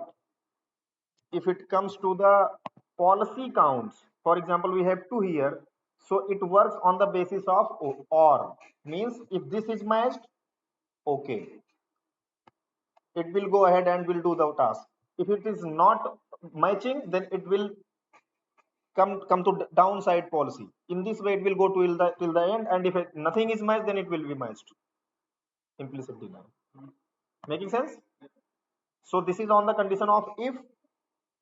if it comes to the policy counts, for example, we have two here, so it works on the basis of or, means if this is matched, okay, it will go ahead and will do the task. If it is not matching, then it will come to downside policy. In this way, it will go till the end, and if nothing is matched, then it will be matched. Implicit denial. Making sense? So this is on the condition of if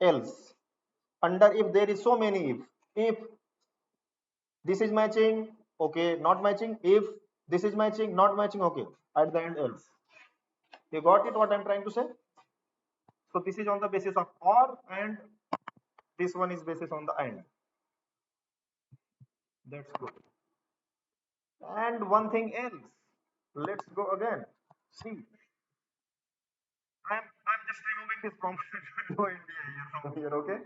else. Under if there is so many if this is matching, okay, not matching, if this is matching, not matching, okay, at the end else. You got it what I'm trying to say? So this is on the basis of or, and this one is basis on the and. That's good. And one thing else, let's go again. See, I'm just removing this from no India here from here, okay?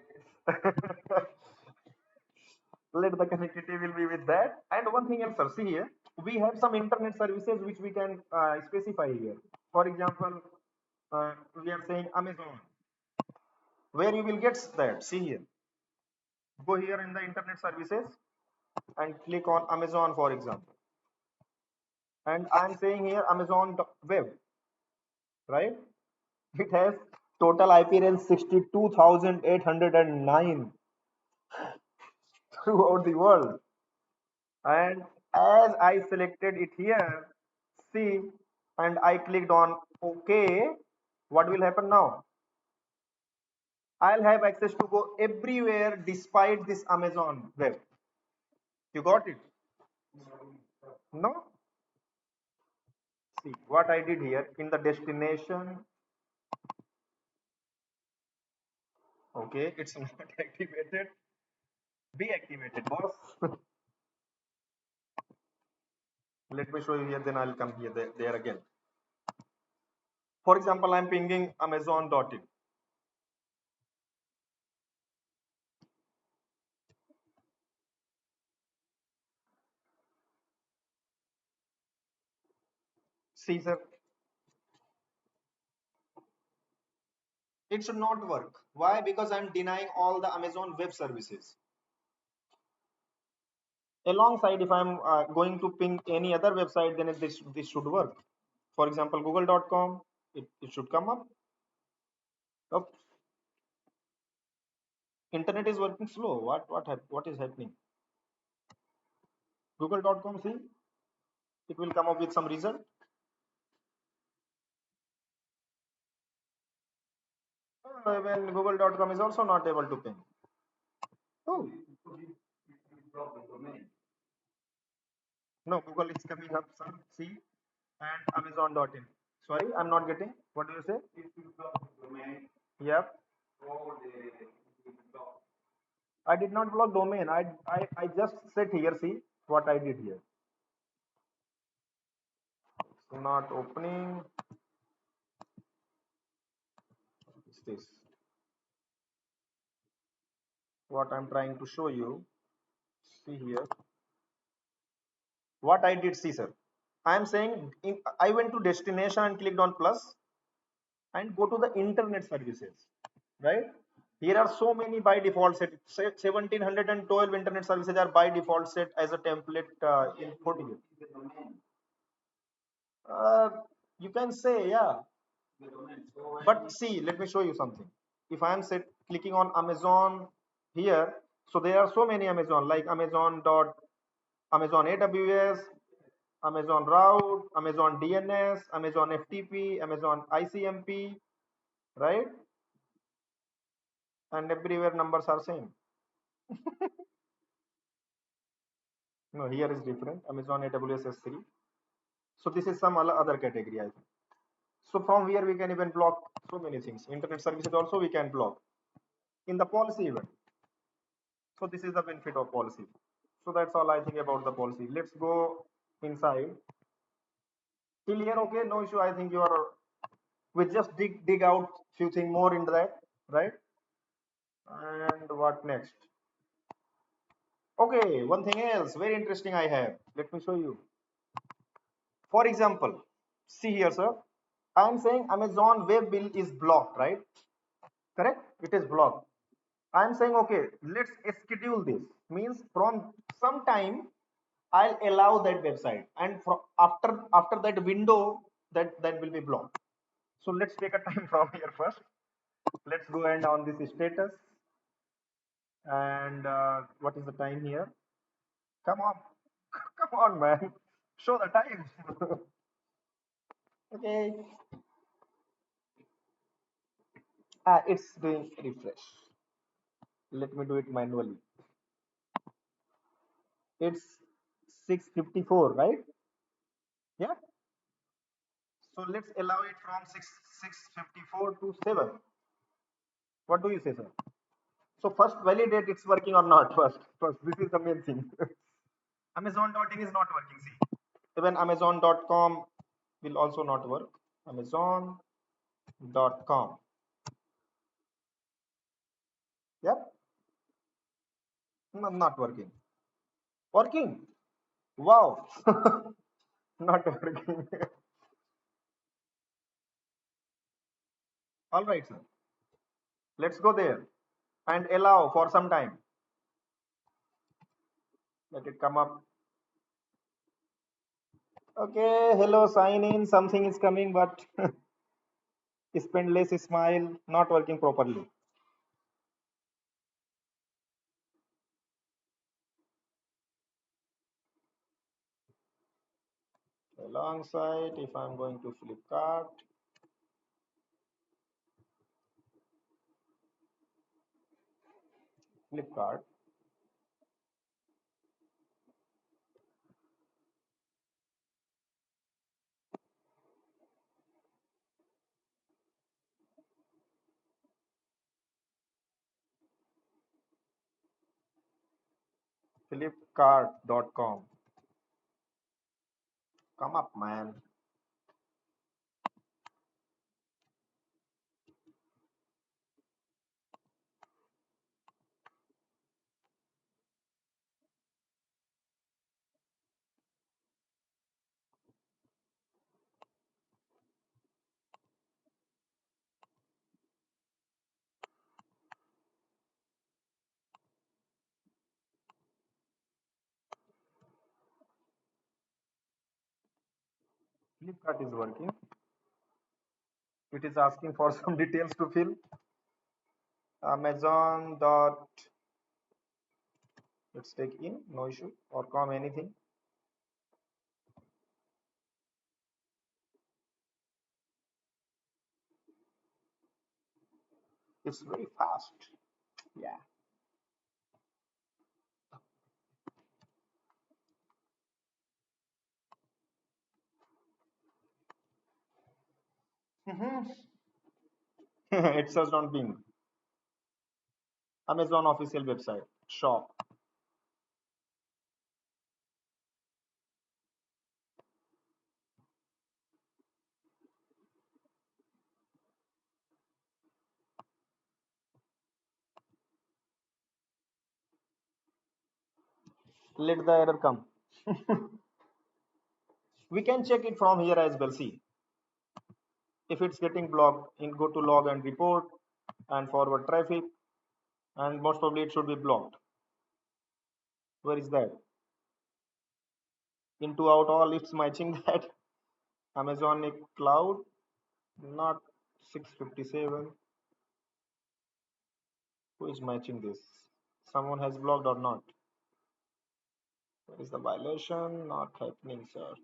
Let the connectivity will be with that. And one thing else, sir, see here, we have some internet services which we can specify here. For example, we are saying Amazon, where you will get that. See here, go here in the internet services and click on Amazon, for example. And I'm saying here Amazon web, right? It has total IP range 62,809 throughout the world. And as I selected it here, see, and I clicked on OK, what will happen now? I'll have access to go everywhere despite this Amazon web. You got it? No? See what I did here in the destination. Okay, it's not activated. Be activated, boss. Let me show you here, then I'll come here, there again. For example, I'm pinging Amazon.in. See, sir, it should not work. Why? Because I'm denying all the Amazon web services. Alongside, if I'm going to ping any other website, then this should work. For example, google.com, it should come up. Oh, internet is working slow. What is happening? Google.com, see, it will come up with some result. When google.com is also not able to ping. Oh. No, Google is coming up, sir. See, and Amazon.in. Sorry, I'm not getting. What do you say? Yep. I did not block domain. I just set here. See what I did here. It's not opening. What's this? What I'm trying to show you. See here. What I did, see, sir. I am saying I went to destination and clicked on plus and go to the internet services, right? Here are so many by default set. 1712 internet services are by default set as a template in FortiGate. You can say, yeah. But see, let me show you something. If I am clicking on Amazon here, so there are so many Amazon, like Amazon AWS, Amazon route, Amazon DNS, Amazon FTP, Amazon ICMP, right? And everywhere numbers are same. No, here is different. Amazon AWS S3. So this is some other category, I think. So from here we can even block so many things. Internet services also we can block in the policy event. So this is the benefit of policy. So that's all I think about the policy. Let's go inside. Till here, okay, no issue. I think you are. We just dig out few things more into that, right? And what next? Okay, one thing else very interesting I have. Let me show you. For example, see here, sir. I am saying Amazon web bill is blocked, right? correct? It is blocked. I'm saying, okay, let's schedule this. Means from some time I'll allow that website, and from after that window, that will be blocked. So let's take a time from here first. Let's go and on this status, and what is the time here? Come on, come on, man, show the time. Okay, it's doing refresh. Let me do it manually. It's 6:54, right? Yeah. So let's allow it from 6:54 to 7. What do you say, sir? So first validate it's working or not first. First, this is the main thing. Amazon.in is not working. See, even Amazon.com will also not work. Amazon.com. Yep, not working. Working. Wow. Not working. All right, sir. Let's go there and allow for some time. Let it come up. Okay, hello, sign in. Something is coming, but spend less smile, not working properly. Alongside, if I'm going to Flipkart, Flipkart.com. Come up, man. Flipkart is working. It is asking for some details to fill. Amazon dot. Let's take in, no issue, or com anything. It's very fast. Yeah. It says on Bing. Amazon official website. Shop. Let the error come. We can check it from here as well. See, if it's getting blocked, in go to log and report and forward traffic, and most probably it should be blocked. Where is that? Into out all, it's matching that. Amazon cloud, not 657. Who is matching this? Someone has blocked or not? Where is the violation? Not happening, sir.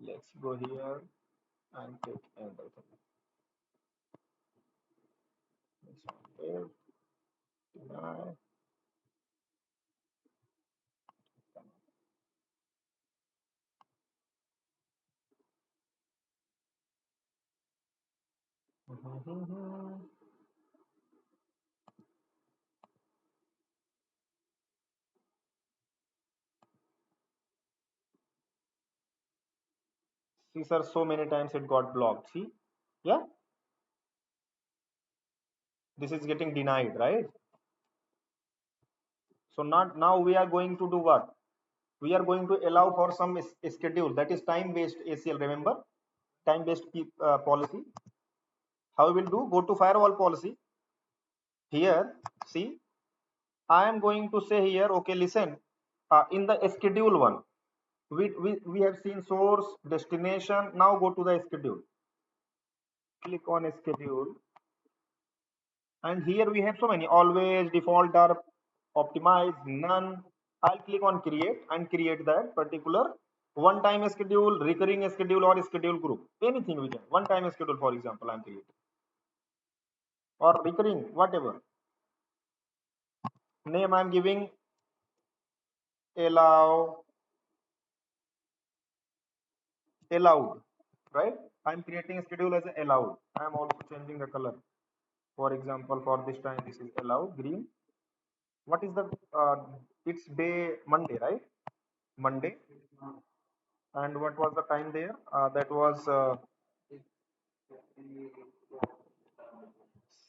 Let's go here and take another thing. It's on there. Deny. See, sir, so many times it got blocked. See? Yeah? This is getting denied, right? So not now we are going to do what? We are going to allow for some schedule, that is time based ACL. Remember, time based policy. How we will do? Go to firewall policy. Here, see, I am going to say here, okay, listen, in the schedule one, we have seen source, destination. Now go to the schedule, click on schedule, and here we have so many: always, default, or optimize, none. I'll click on create and create that particular one time schedule, recurring schedule, or schedule group, anything we can. One time schedule, for example, I'm creating, or recurring, whatever name I'm giving. Allow, allowed, right? I'm creating a schedule as a allowed. I'm also changing the color. For example, for this time, this is allowed green. What is the it's day Monday, right? Monday. And what was the time there? That was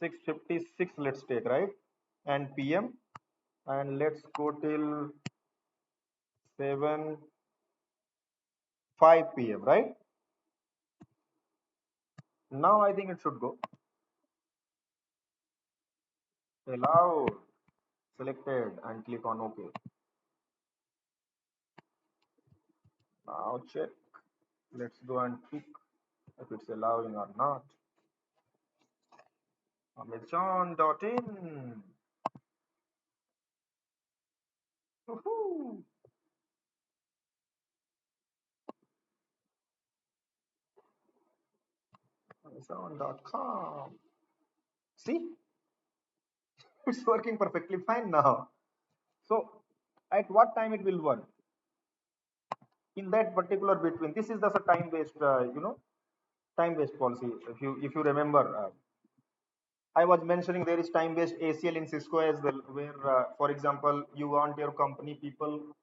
6:56, let's take, right? And PM. And let's go till 7 5 PM, right? Now I think it should go. Allowed, selected, and click on OK. Now check. Let's go and pick if it's allowing or not. Amazon.in. Woohoo! Amazon.com. See, it's working perfectly fine now. So, at what time it will work? In that particular between. This is the time-based, time-based policy. If you remember, I was mentioning there is time-based ACL in Cisco as well, where, for example, you want your company people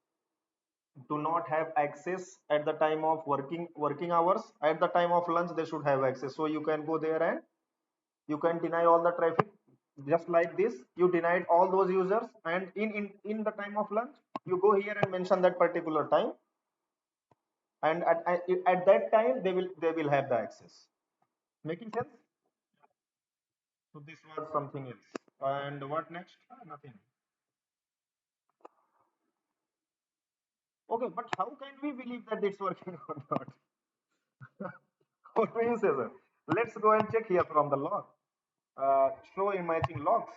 do not have access at the time of working hours. At the time of lunch, they should have access. So you can go there and you can deny all the traffic. Just like this, you denied all those users, and in the time of lunch, you go here and mention that particular time, and at that time they will have the access. Making sense? So this was something else. And what next? Nothing. Okay, but how can we believe that it's working or not? What do you say, sir? Let's go and check here from the log. Show imaging logs.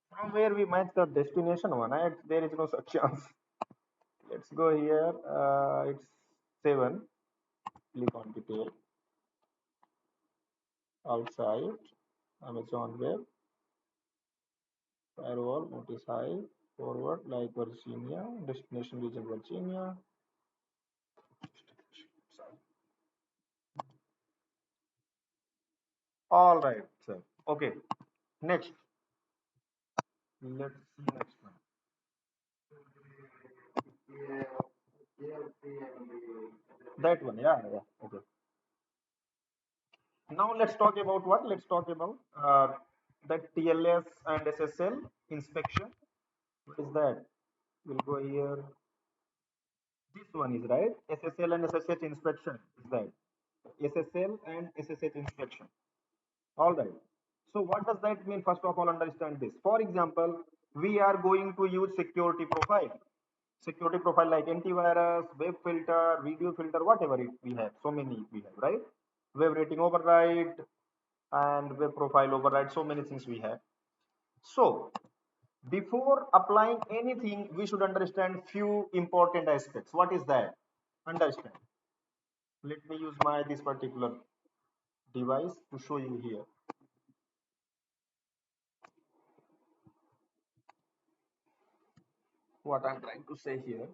From where we match the destination one, there is no such chance. Let's go here. It's 7. Click on detail. Outside. Amazon web. Firewall. Notice high. Forward like Virginia. Destination region Virginia. All right, sir. Okay. Next. Let's see next one. That one. Yeah. Yeah. Okay. Now let's talk about what? Let's talk about that TLS and SSL inspection. What is that? We'll go here. This one is right. SSL and SSH inspection is that. SSL and SSH inspection. All right. So what does that mean? First of all, understand this. For example, we are going to use security profile. Security profile like antivirus, web filter, video filter, whatever we have. So many we have, right? Web rating override and web profile override. So many things we have. So before applying anything, we should understand few important aspects. What is that? Understand. Let me use my this particular device to show you here. What I'm trying to say here.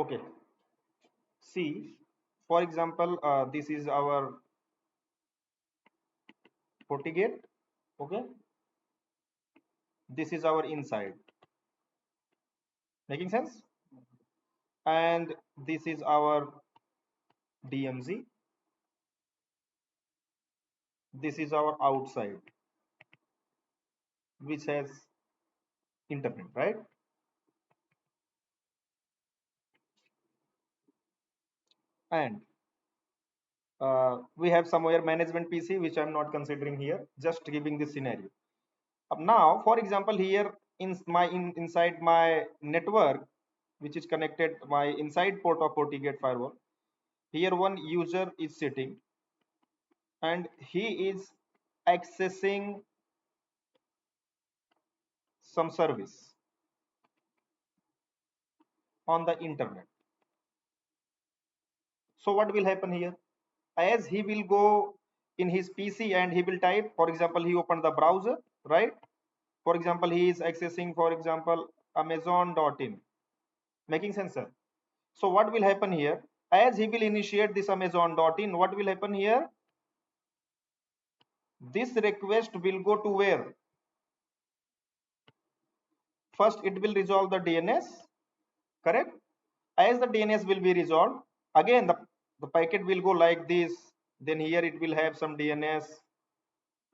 Okay, see, for example, this is our FortiGate. Okay, this is our inside. Making sense? And this is our DMZ. This is our outside, which has internet, right? And we have somewhere management PC, which I'm not considering here, just giving this scenario. Now, for example, here inside my network, which is connected my inside port of FortiGate firewall, here one user is sitting and he is accessing some service on the internet. So what will happen here? As he will go in his PC and he will type, for example, he opened the browser, right? For example, he is accessing, for example, amazon.in. Making sense, sir? So what will happen here? As he will initiate this amazon.in, what will happen here? This request will go to where? First, it will resolve the DNS, correct? As the DNS will be resolved, again the packet will go like this. Then here it will have some DNS,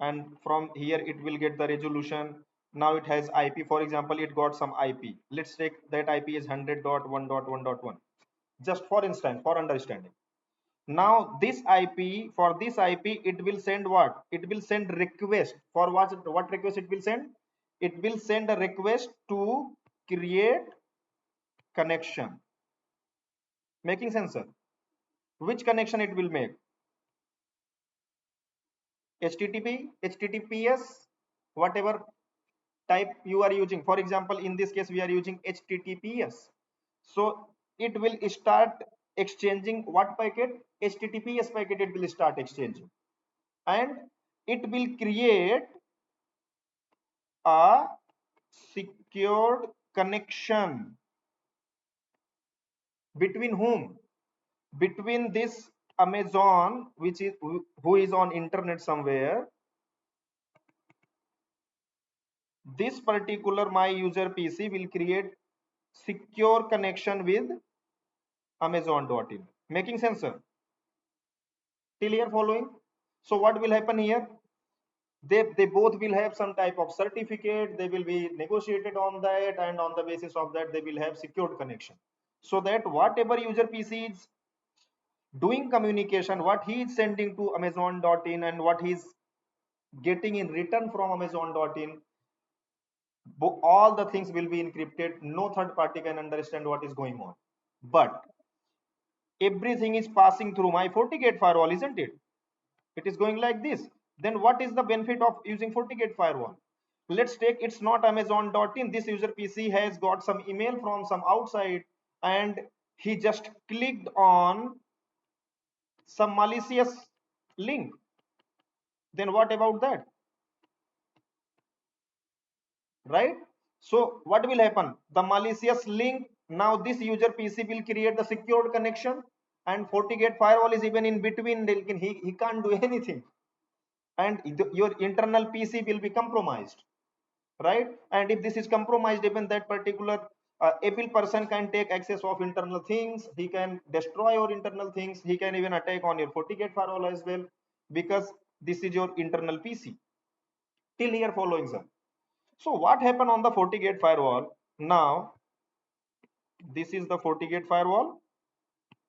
and from here it will get the resolution. Now it has IP. For example, it got some IP. Let's take that IP is 100.1.1.1. Just for instance, for understanding. Now this IP, for this IP, it will send what? It will send request. For what request it will send? It will send a request to create connection. Making sense, sir? Which connection it will make? HTTP, HTTPS, whatever type you are using. For example, in this case, we are using HTTPS. So it will start exchanging what packet? HTTPS packet it will start exchanging. And it will create a secured connection between whom? Between this Amazon, which is who is on internet somewhere. This particular my user PC will create secure connection with amazon.in. Making sense, sir? Till here following? So what will happen here? They both will have some type of certificate. They will be negotiated on that, and on the basis of that they will have secured connection, so that whatever user PC is doing communication, what he is sending to amazon.in and what he is getting in return from amazon.in, all the things will be encrypted. No third party can understand what is going on, but everything is passing through my FortiGate firewall, isn't it? It is going like this. Then what is the benefit of using FortiGate firewall? Let's take, it's not amazon.in. This user PC has got some email from some outside and he just clicked on some malicious link. Then what about that? Right? So what will happen? The malicious link, now this user PC will create the secured connection, and FortiGate firewall is even in between. He can't do anything, and your internal PC will be compromised, right? And if this is compromised, even that particular able person can take access of internal things. He can destroy your internal things. He can even attack on your FortiGate firewall as well, because this is your internal PC. Till here following, sir? So what happened on the FortiGate firewall? Now this is the FortiGate firewall.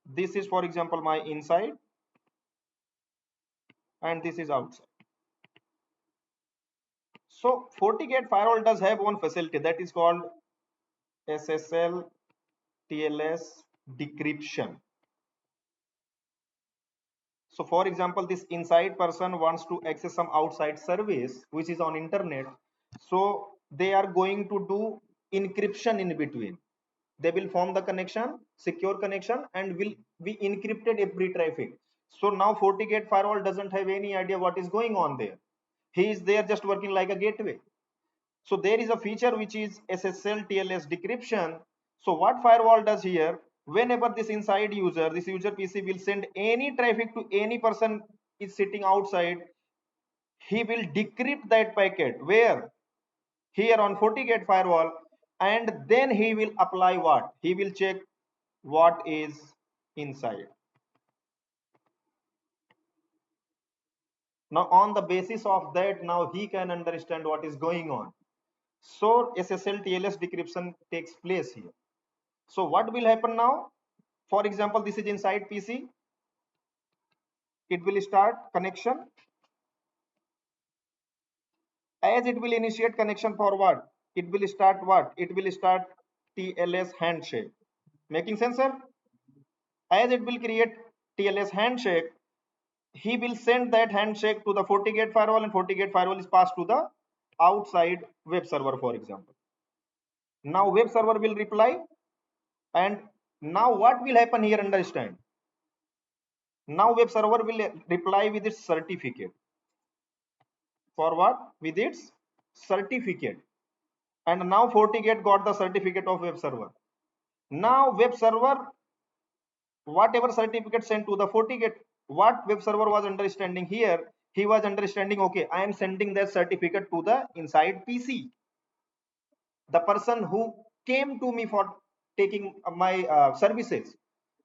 This is, for example, my inside, and this is outside. So FortiGate firewall does have one facility that is called SSL TLS decryption. So for example, this inside person wants to access some outside service which is on internet. So they are going to do encryption in between. They will form the connection, secure connection, and will be encrypted every traffic. So now FortiGate firewall doesn't have any idea what is going on there. He is there just working like a gateway. So there is a feature which is SSL TLS decryption. So what firewall does here? whenever this inside user, this user PC will send any traffic to any person is sitting outside, he will decrypt that packet where here on FortiGate firewall, and then he will apply what? He will check what is inside. Now on the basis of that, now he can understand what is going on. So SSL TLS decryption takes place here. So what will happen now? For example, this is inside PC. It will start connection. As it will initiate connection for what? It will start what? It will start TLS handshake. Making sense, sir? As it will create TLS handshake, he will send that handshake to the FortiGate firewall, and FortiGate firewall is passed to the outside web server, for example. Now web server will reply, and now what will happen here? Understand? Now web server will reply with its certificate. For what? With its certificate. And now FortiGate got the certificate of web server. Now web server, whatever certificate sent to the FortiGate, what web server was understanding here, he was understanding, okay, I am sending that certificate to the inside PC. The person who came to me for taking my services.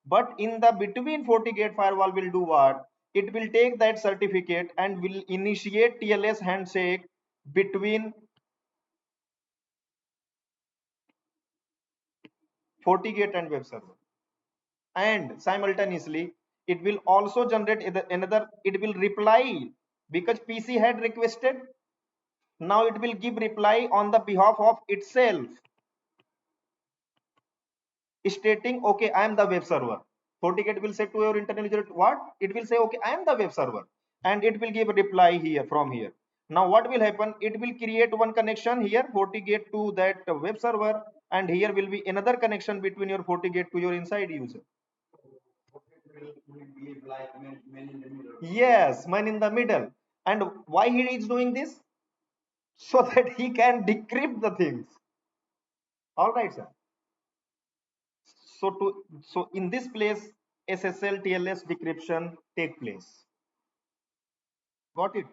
But in the between, FortiGate firewall will do what? It will take that certificate and will initiate TLS handshake between FortiGate and web server. And simultaneously, it will also generate another, it will reply because PC had requested. Now it will give reply on the behalf of itself, stating, okay, I am the web server. FortiGate will say to your internal user what? It will say, okay, I am the web server, and it will give a reply here from here. Now what will happen? It will create one connection here, FortiGate to that web server, and here will be another connection between your FortiGate to your inside user. Yes, man in the middle. And why he is doing this? So that he can decrypt the things. All right, sir. So in this place, SSL TLS decryption take place. Got it?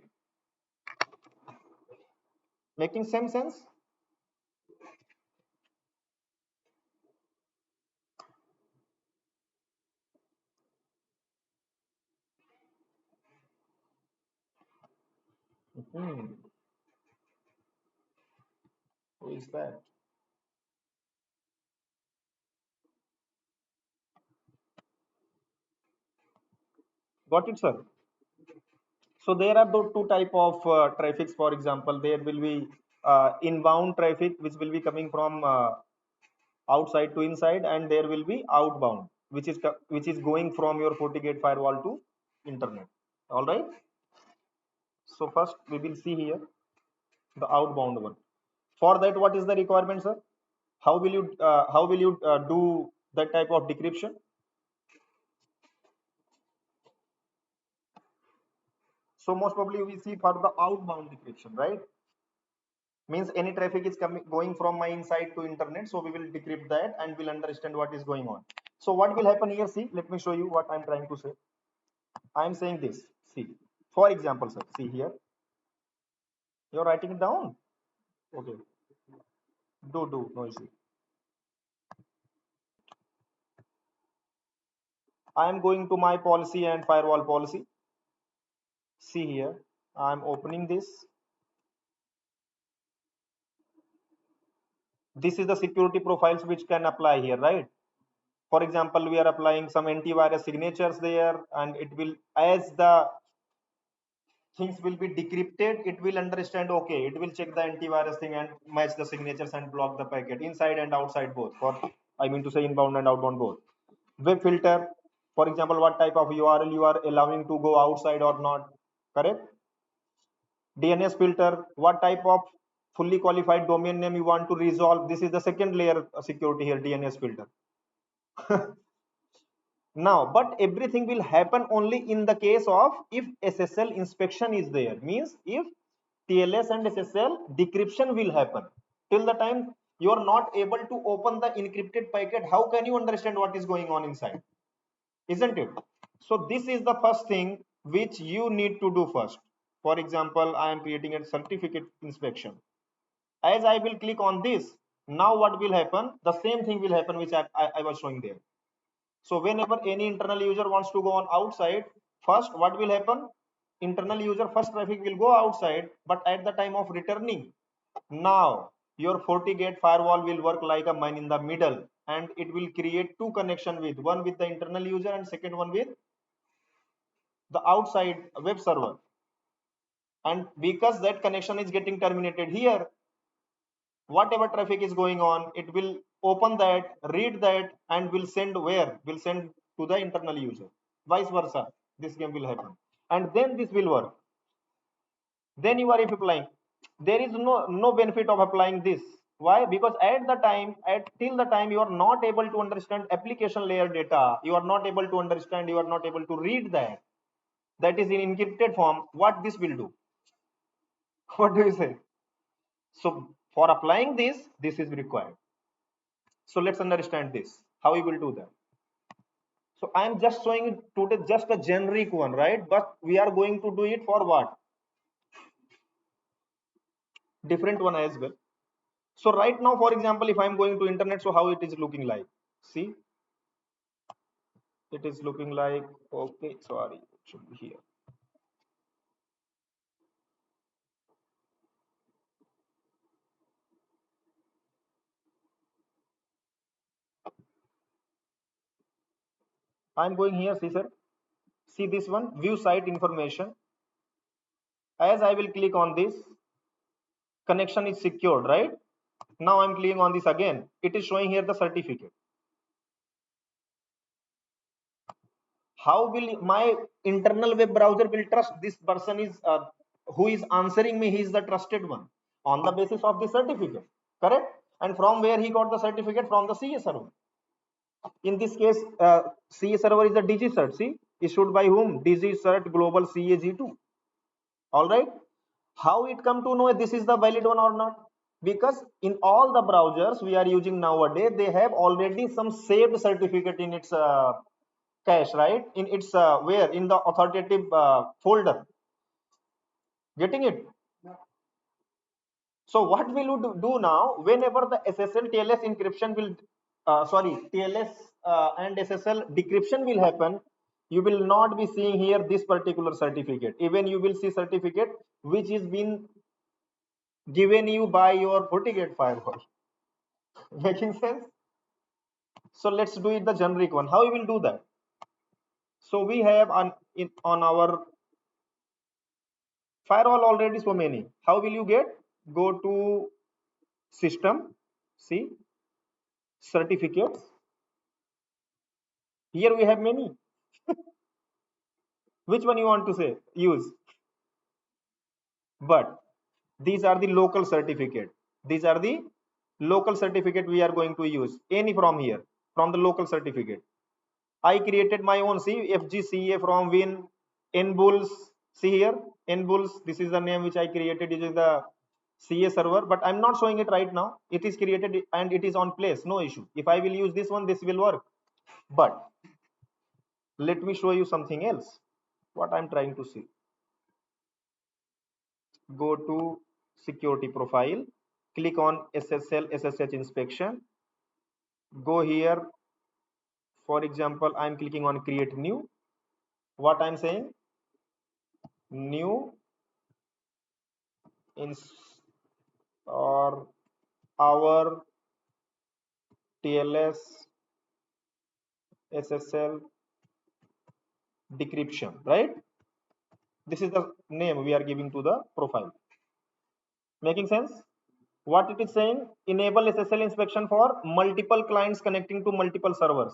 Making some sense? Hmm. Who is that? Got it, sir. So there are those two type of traffics. For example, there will be inbound traffic, which will be coming from outside to inside, and there will be outbound, which is going from your FortiGate firewall to internet. All right. So first we will see here the outbound one. For that, what is the requirement, sir? How will you do that type of decryption? So most probably we see for the outbound decryption, right? Means any traffic is coming going from my inside to internet, so we will decrypt that and we'll understand what is going on. So what will happen here? See, let me show you what I'm trying to say. I'm saying this. See, for example, sir, see here. You're writing it down. Okay. Do no issue. I am going to my policy and firewall policy. See here, I'm opening this. This is the security profiles which can apply here, right? For example, we are applying some antivirus signatures there, and it will, as the things will be decrypted, it will understand, okay, it will check the antivirus thing and match the signatures and block the packet inside and outside both. For, I mean to say, inbound and outbound both. Web filter, for example, what type of URL you are allowing to go outside or not, correct? DNS filter, what type of fully qualified domain name you want to resolve. This is the second layer of security here, DNS filter. Now, but everything will happen only in the case of if SSL inspection is there. Means if TLS and SSL decryption will happen. Till the time you are not able to open the encrypted packet, how can you understand what is going on inside? Isn't it? So this is the first thing which you need to do first. For example, I am creating a certificate inspection. As I will click on this, now what will happen? The same thing will happen which I was showing there. So whenever any internal user wants to go on outside, first what will happen? Internal user first traffic will go outside, but at the time of returning, now your FortiGate firewall will work like a man in the middle, and it will create two connection with one with the internal user and second one with the outside web server. And because that connection is getting terminated here, whatever traffic is going on, it will open that, read that, and will send where? Will send to the internal user. Vice versa, this game will happen. And then this will work. Then you are if applying. There is no benefit of applying this. Why? Because at the time, till the time you are not able to understand application layer data, you are not able to understand, you are not able to read that is in encrypted form, what this will do? What do you say? So for applying this is required. So let's understand this, how we will do that. So I am just showing it today just a generic one, right? But we are going to do it for what? Different one as well. So right now, for example, if I'm going to internet, so how it is looking like? See, it is looking like, okay, sorry, it should be here. I'm going here, see sir. See this one, view site information. As I will click on this, connection is secured, right? Now I'm clicking on this again. It is showing here the certificate. How will my internal web browser will trust this person is who is answering me? He is the trusted one on the basis of the certificate, correct? And from where he got the certificate? From the CA server. In this case, CA server is a DG cert. See, issued by whom? DG cert global CAG2. All right. How it come to know this is the valid one or not? Because in all the browsers we are using nowadays, they have already some saved certificate in its cache, right? In its where in the authoritative folder. Getting it? So what will you do now? Whenever the SSL TLS encryption will, sorry, TLS and SSL decryption will happen, you will not be seeing here this particular certificate. Even you will see certificate which is been given you by your FortiGate firewall. Making sense? So let's do it the generic one. How we will do that? So we have on our firewall already so many. How will you get? Go to system, see certificates. Here we have many. Which one you want to say use? But these are the local certificate. These are the local certificate we are going to use. Any from here, from the local certificate. I created my own. See FGCA from Win NBulls. See here NBulls. This is the name which I created using the CA server, but I'm not showing it right now. It is created and it is on place. No issue. If I will use this one, this will work. But let me show you something else. What I'm trying to see. Go to security profile, click on SSL SSH inspection. Go here. For example, I'm clicking on create new. What I'm saying? New or our TLS SSL decryption, right? This is the name we are giving to the profile. Making sense? What it is saying? Enable SSL inspection for multiple clients connecting to multiple servers.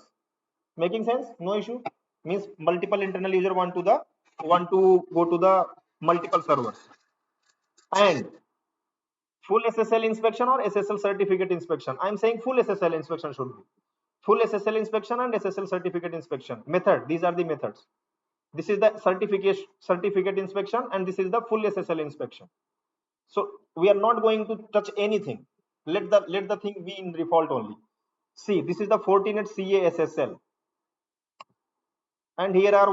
Making sense? No issue. Means multiple internal user want to go to the multiple servers. And full SSL inspection or SSL certificate inspection. I'm saying full SSL inspection should be. Full SSL inspection and SSL certificate inspection. Method. These are the methods. This is the certificate inspection and this is the full SSL inspection. So we are not going to touch anything. let the thing be in default only. See, this is the Fortinet CA SSL, and here are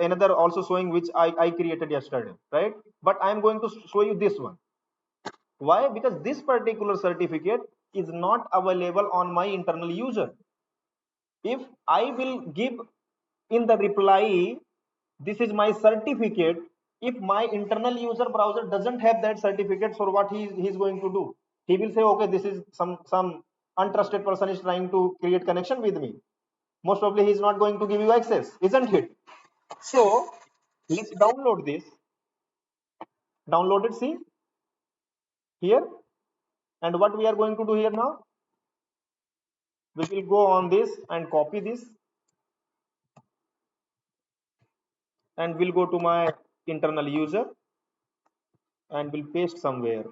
another also showing which I created yesterday, right? But I am going to show you this one. Why? Because this particular certificate is not available on my internal user. If I will give in the reply, this is my certificate, if my internal user browser doesn't have that certificate, so what he's going to do? He will say, okay, this is some untrusted person is trying to create connection with me. Most probably he's not going to give you access, isn't it? So let's download this. Download it, see here. And what we are going to do here now, we will go on this and copy this, and we'll go to my internal user and we'll paste somewhere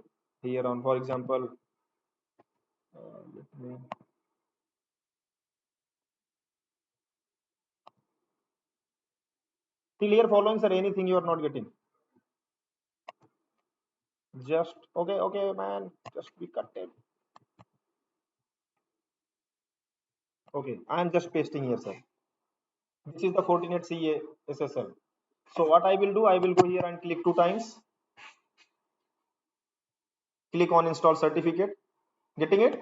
here on, for example, let me, till here following, sir, anything you are not getting? Just okay, man, just be cut it. Okay, I am just pasting here, sir. This is the Fortinet CA SSL. So what I will do, I will go here and click 2 times. Click on install certificate. Getting it?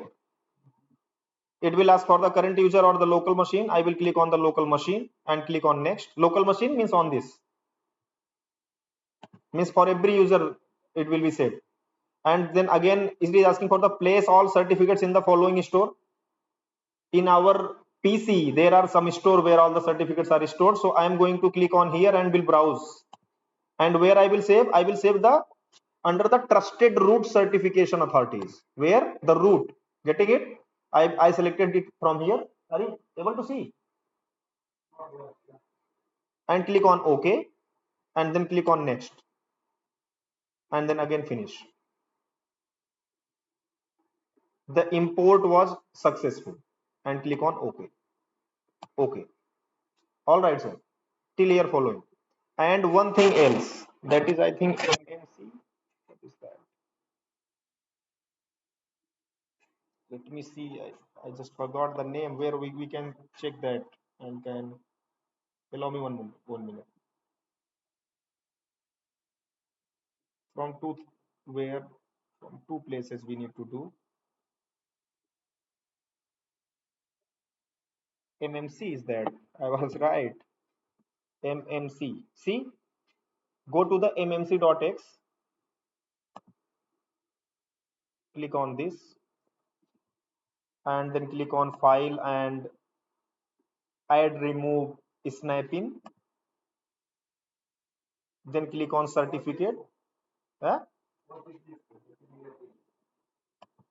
It will ask for the current user or the local machine. I will click on the local machine and click on next. Local machine means on this. Means for every user it will be saved. And then again it is asking for the place all certificates in the following store. In our PC there are some store where all the certificates are stored. So I am going to click on here and will browse. And where I will save? I will save the under the trusted root certification authorities. Where? The root. Getting it? I selected it from here. Are you able to see? And click on OK. And then click on next. And then again finish. The import was successful. And click on OK. OK. All right, sir. Till here following. And one thing else. That is, I think, MNC. What is that? Let me see. I just forgot the name where we can check that and can allow me 1 minute. From two places we need to do. MMC is that. I was right. MMC. See, go to the mmc.x. Click on this and then click on file and add remove snapping. Then click on certificate.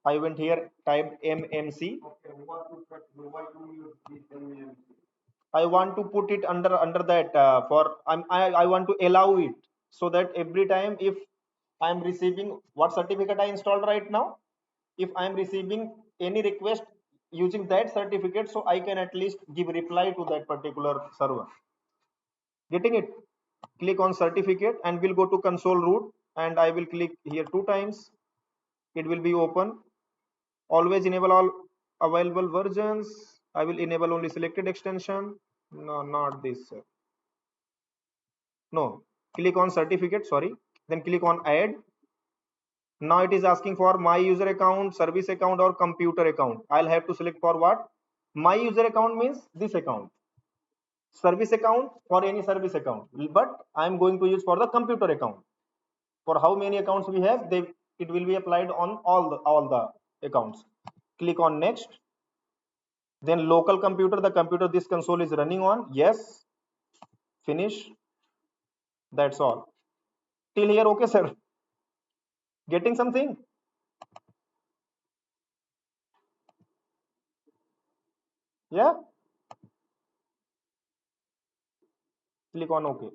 I went here, typed MMC. I want to put it under that I want to allow it so that every time if I am receiving what certificate I installed right now, if I am receiving any request using that certificate, so I can at least give reply to that particular server. Getting it? Click on certificate and we'll go to console root and I will click here 2 times. It will be open. Always enable all available versions. I will enable only selected extension. No, not this, sir. No, click on certificate, sorry. Then click on add. Now it is asking for my user account, service account or computer account. I'll have to select for what? My user account means this account. Service account for any service account. But I'm going to use for the computer account. For how many accounts we have, it will be applied on all the accounts. Click on next. Then local computer, the computer this console is running on. Yes. Finish. That's all. Till here, okay, sir. Getting something? Yeah. Click on OK.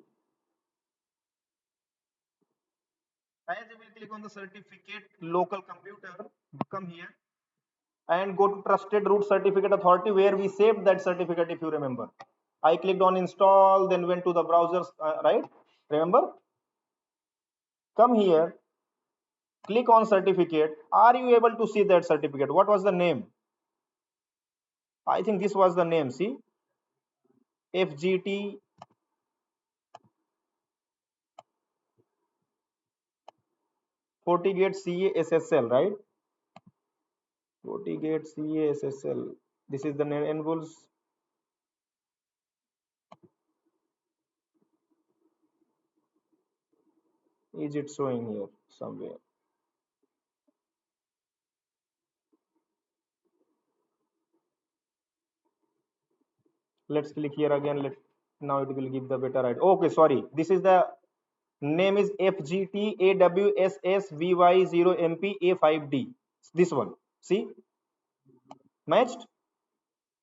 As you will click on the certificate local computer, come here and go to trusted root certificate authority where we saved that certificate, if you remember. I clicked on install, then went to the browsers, right? Remember? Come here Click on certificate. Are you able to see that certificate? What was the name? I think this was the name. See, FGT FortiGate CA SSL, right? FortiGate CA SSL. This is the NAT Rules. Is it showing here somewhere? Let's click here again. Now it will give the better idea. Okay, sorry. This is the name is FGT AWS-VY0MP A5D. This one. See, matched.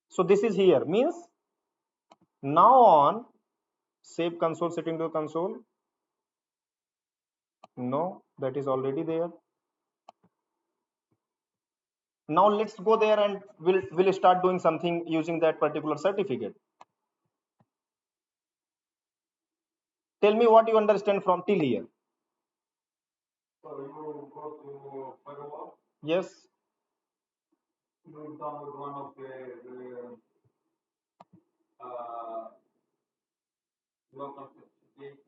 So this is here. Means now on save console setting to console. No, that is already there. Now let's go there and we'll start doing something using that particular certificate. Tell me what you understand from till here. So you go to Firewall? Yes. You download one of the uh, local certificate.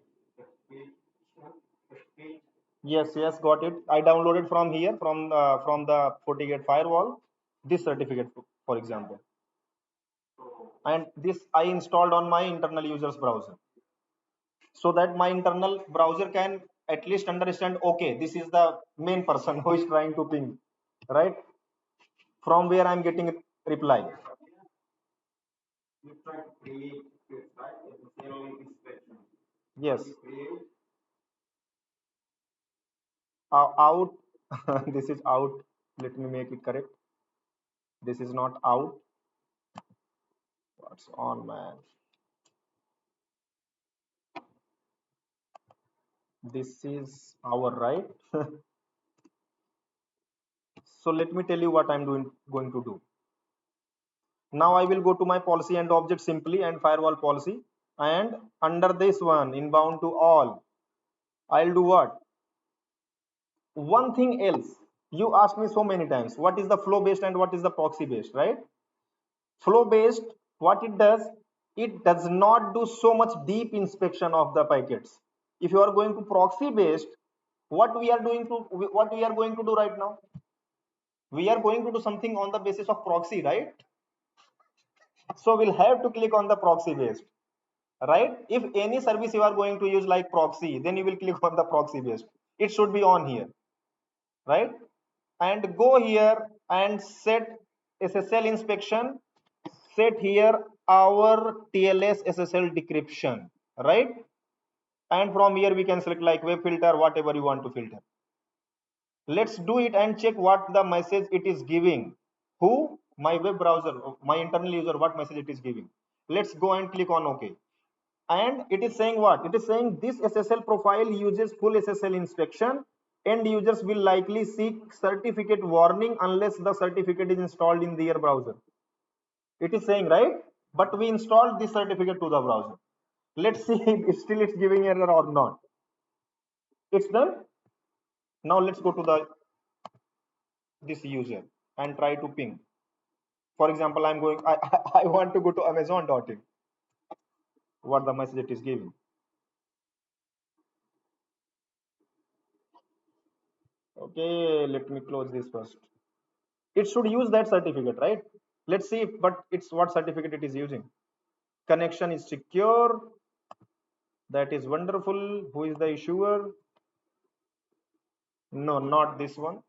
Yes, yes, got it. I downloaded from here from the FortiGate firewall this certificate, for example, and this I installed on my internal users browser, so that my internal browser can at least understand. Okay, this is the main person who is trying to ping, right? From where I'm getting reply. You try to create this, right? SSL inspection. Yes. Out. This is out. Let me make it correct. This is not out. What's on, man? This is our right. So let me tell you what I'm going to do. Now I will go to my policy and object simply and firewall policy, and under this one inbound to all, I'll do what? One thing else. You asked me so many times, what is the flow based and what is the proxy based, right? Flow based, what it does not do so much deep inspection of the packets. If you are going to proxy based, what we are going to do right now? We are going to do something on the basis of proxy, right? So we'll have to click on the proxy based, right? If any service you are going to use like proxy, then you will click on the proxy based. It should be on here, right? And go here and set SSL inspection. Set here our TLS SSL decryption, right? And from here we can select like web filter, whatever you want to filter. Let's do it and check what the message it is giving. Who? My web browser, my internal user, what message it is giving. Let's go and click on OK. And it is saying what? It is saying this SSL profile uses full SSL inspection. End users will likely seek certificate warning unless the certificate is installed in their browser. It is saying, right? But we installed this certificate to the browser. Let's see if still it's giving error or not. It's done. Now let's go to the this user and try to ping. For example, I want to go to amazon.in. What the message it is giving. Okay, let me close this first. It should use that certificate, right? Let's see, but it's what certificate it is using. Connection is secure. That is wonderful. Who is the issuer? No, not this one.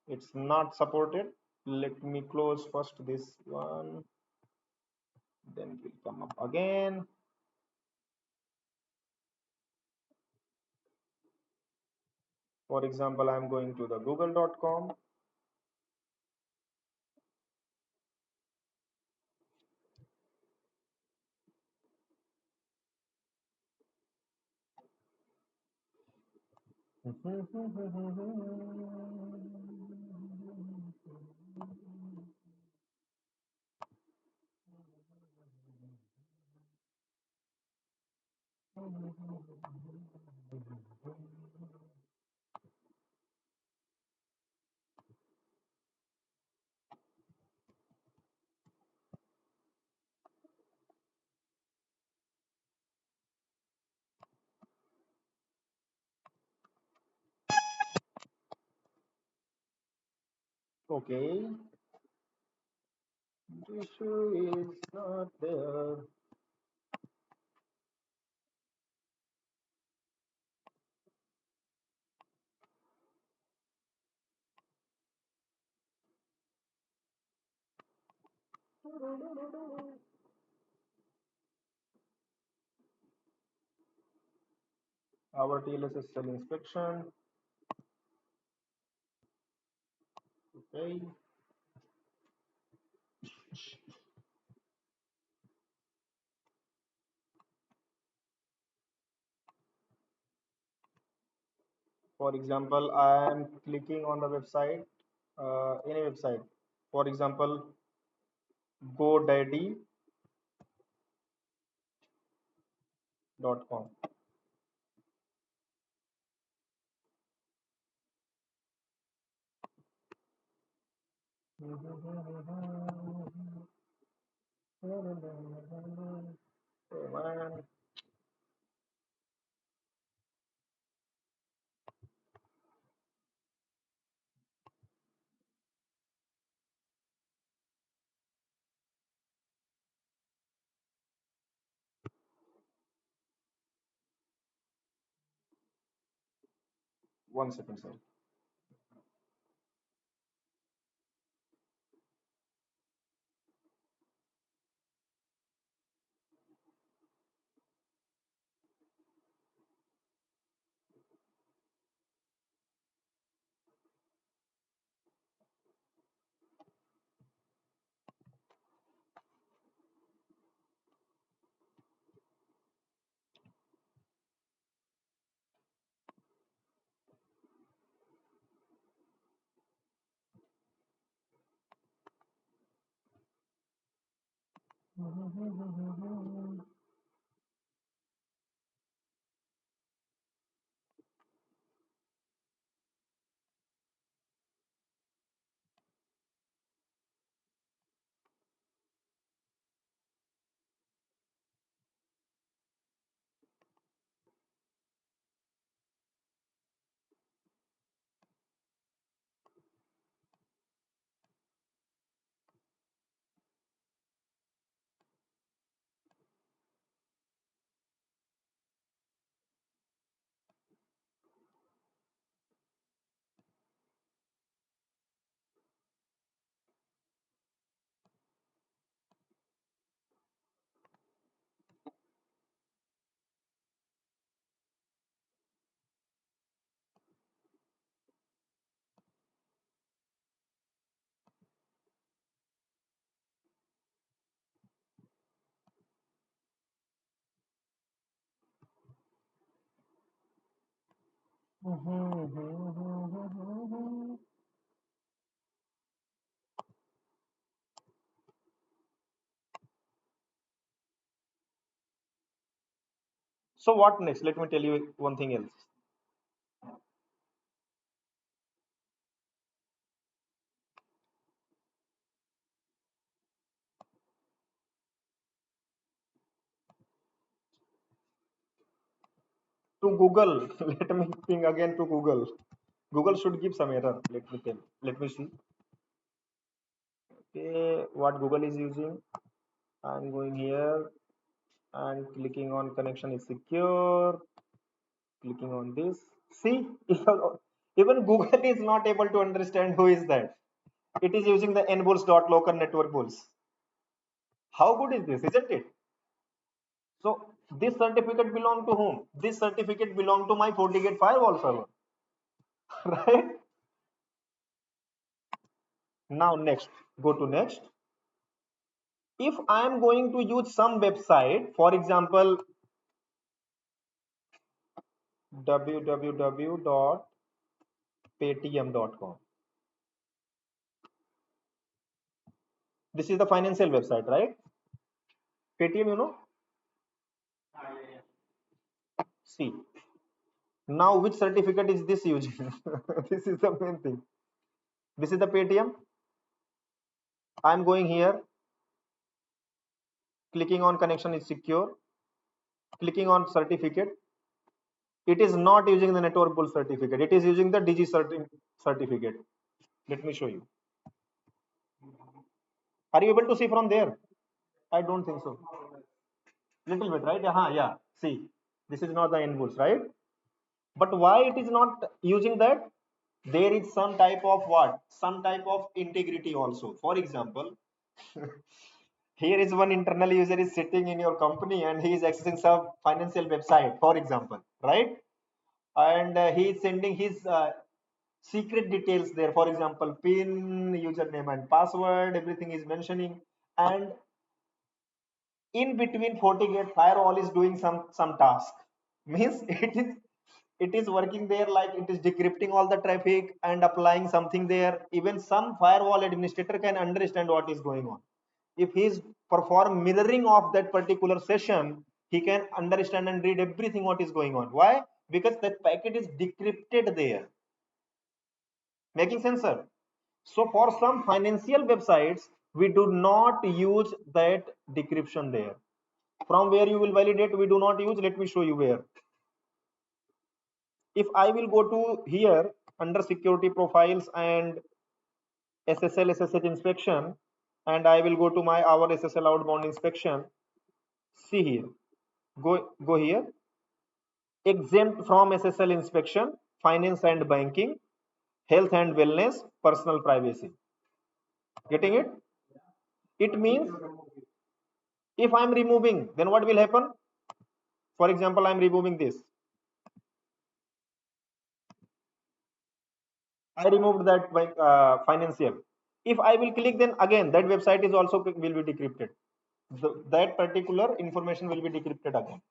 It's not supported. Let me close first this one. Then it will come up again. For example, I'm going to the google.com. Okay, this is not there. Our TLS SSL inspection. Okay. For example, I am clicking on the website, any website. For example, godaddy.com. Oh, man. One second, sir. So what next? Let me tell you one thing else. To Google, let me ping again to Google. Google should give some error. Let me tell. Let me see. Okay, what Google is using. I'm going here and clicking on connection is secure. Clicking on this. See, even Google is not able to understand who is that. It is using the nbulls.local network bulls. How good is this, isn't it? So this certificate belong to whom? This certificate belong to my FortiGate firewall server, right? Now next, go to next. If I am going to use some website, for example, www.paytm.com. This is the financial website, right? Paytm, you know. See, now which certificate is this using? This is the main thing. This is the Paytm. I'm going here, clicking on connection is secure, clicking on certificate. It is not using the network pool certificate. It is using the certificate. Let me show you. Are you able to see from there? I don't think so. Little bit, right? Yeah. See, this is not the inputs, right? But why it is not using that? There is some type of what? Some type of integrity also. For example, here is one internal user is sitting in your company and he is accessing some financial website, for example, right? And he is sending his secret details there. For example, pin, username, and password. Everything is mentioning, and in between FortiGate firewall is doing some task. Means it is working there, like it is decrypting all the traffic and applying something there. Even some firewall administrator can understand what is going on. If he is perform mirroring of that particular session, he can understand and read everything what is going on. Why? Because that packet is decrypted there. Making sense, sir? So for some financial websites, we do not use that decryption there. From where you will validate, we do not use. Let me show you where. If I will go to here under security profiles and SSL SSH inspection, and I will go to my our SSL outbound inspection. See here, go here. Exempt from SSL inspection, finance and banking, health and wellness, personal privacy. Getting it? It means if I'm removing, then what will happen? For example, I'm removing this. I removed that financial. If I will click, then again that website is also will be decrypted. That particular information will be decrypted again.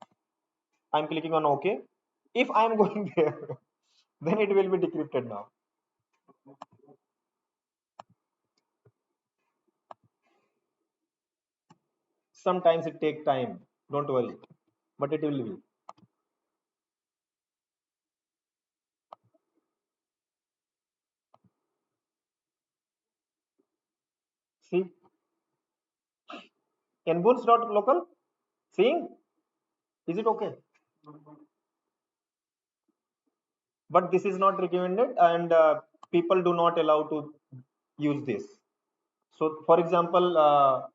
I'm clicking on OK. If I'm going there, then it will be decrypted now. Sometimes it take time. Don't worry, but it will be. See, local. Seeing, is it okay? But this is not recommended, and people do not allow to use this. So, for example,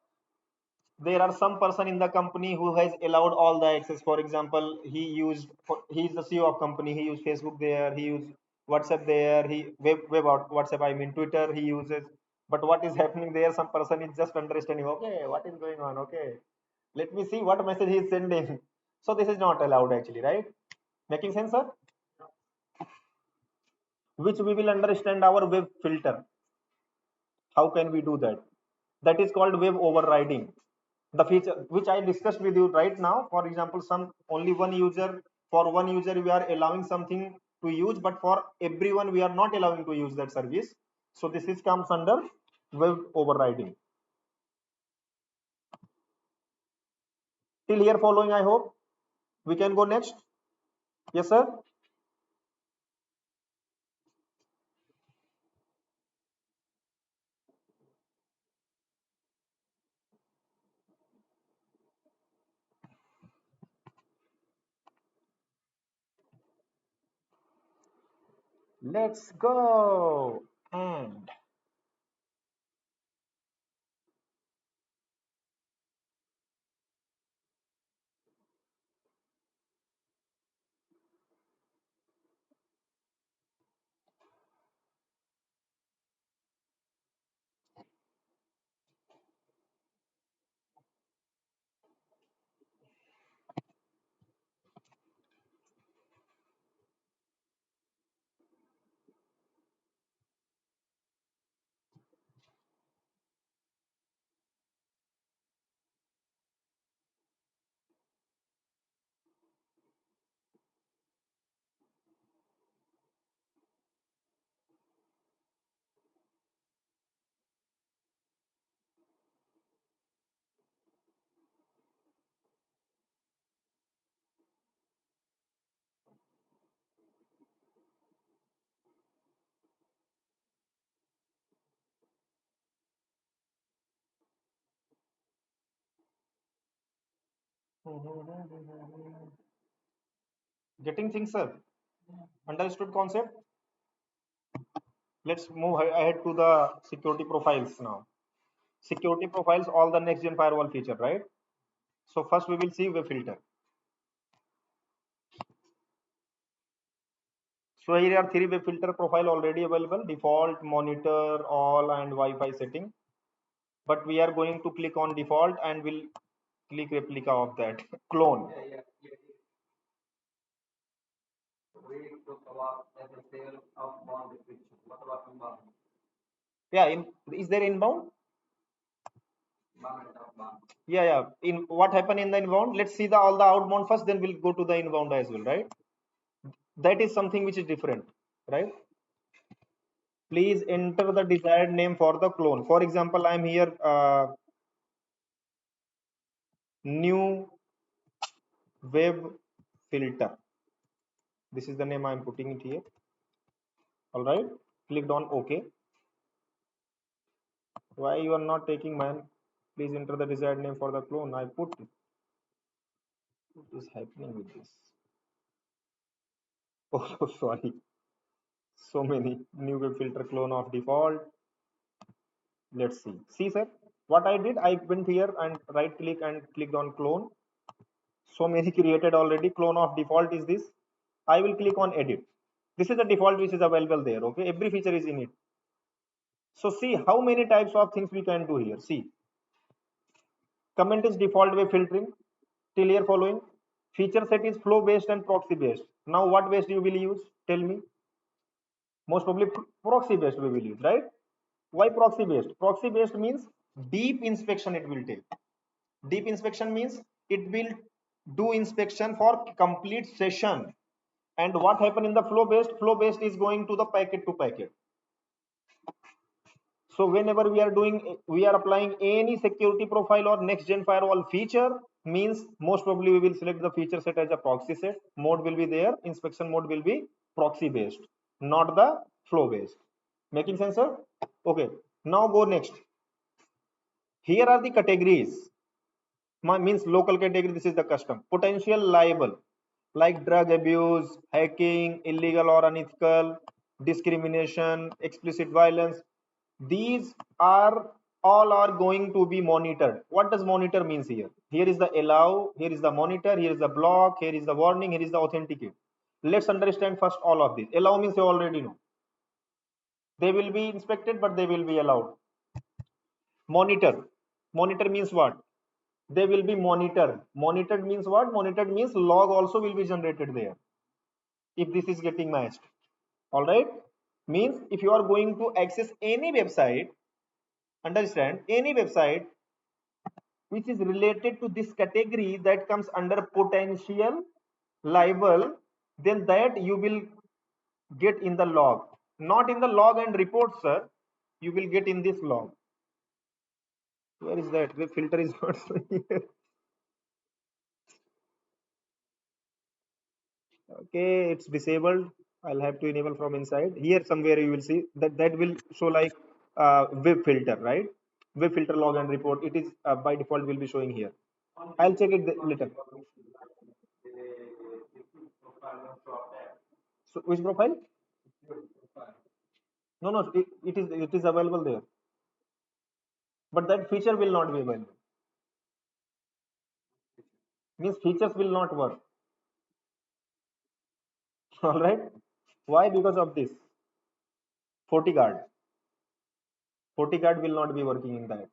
there are some person in the company who has allowed all the access. For example, he is the CEO of company. He used Facebook there. He used WhatsApp there. He web out WhatsApp. I mean Twitter. He uses. But what is happening there? Some person is just understanding. Okay, what is going on? Okay, let me see what message he is sending. So this is not allowed actually, right? Making sense, sir? Which we will understand our web filter. How can we do that? That is called web overriding. The feature which I discussed with you right now, for example, some only one user, for one user we are allowing something to use, but for everyone we are not allowing to use that service. So this is comes under web overriding. Till here following, I hope. We can go next. Yes, sir. Let's go. And getting things, sir. Understood concept. Let's move ahead to the security profiles now. security profiles, all the next gen firewall feature, right? So first we will see web filter. So here are three web filter profile already available: default, monitor, all, and Wi-Fi setting. But we are going to click on default and we'll click replica of that clone. Yeah, is there inbound? Yeah. In what happened in the inbound? Let's see the all the outbound first, then we'll go to the inbound as well, right? That is something which is different, right? Please enter the desired name for the clone. For example, I'm here, new web filter. This is the name I'm putting it here. All right. Clicked on OK. Why you are not taking, man? Please enter the desired name for the clone. I put it. What is happening with this? Oh, sorry. So many new web filter clone of default. Let's see. See, sir, what I did, I went here and right click and clicked on clone. So many created already. Clone of default is this. I will click on edit. This is the default which is available there. Okay, every feature is in it. So see how many types of things we can do here. See, comment is default way filtering till here following. Feature set is flow based and proxy based. Now what based you will use? Tell me. Most probably proxy based we will use, right? Why proxy based? Proxy based means deep inspection it will take. Deep inspection means it will do inspection for complete session. And what happen in the flow based? Flow based is going to the packet to packet. So whenever we are applying any security profile or next gen firewall feature, means most probably we will select the feature set as a proxy set. Mode will be there. Inspection mode will be proxy based, not the flow based. Making sense, sir? Okay. Now go next. Here are the categories. Means local category. This is the custom. Potential liable, like drug abuse, hacking, illegal or unethical, discrimination, explicit violence. These are all are going to be monitored. What does monitor means here? Here is the allow, here is the monitor, here is the block, here is the warning, here is the authenticate. Let's understand first all of this. Allow means you already know. They will be inspected, but they will be allowed. Monitor. Monitor means what? They will be monitored. Monitored means what? Monitored means log also will be generated there if this is getting matched. All right. Means if you are going to access any website, understand, any website which is related to this category that comes under potential liable, then that you will get in the log. Not in the log and report, sir. You will get in this log. Where is that? The filter is not here. Okay, it's disabled. I'll have to enable from inside. Here somewhere you will see that will show like web filter, right? Web filter log and report. It is by default will be showing here. I'll check it later. So which profile? No, it is available there. But that feature will not be available. Means features will not work. All right. Why? Because of this. FortiGuard. FortiGuard will not be working in that.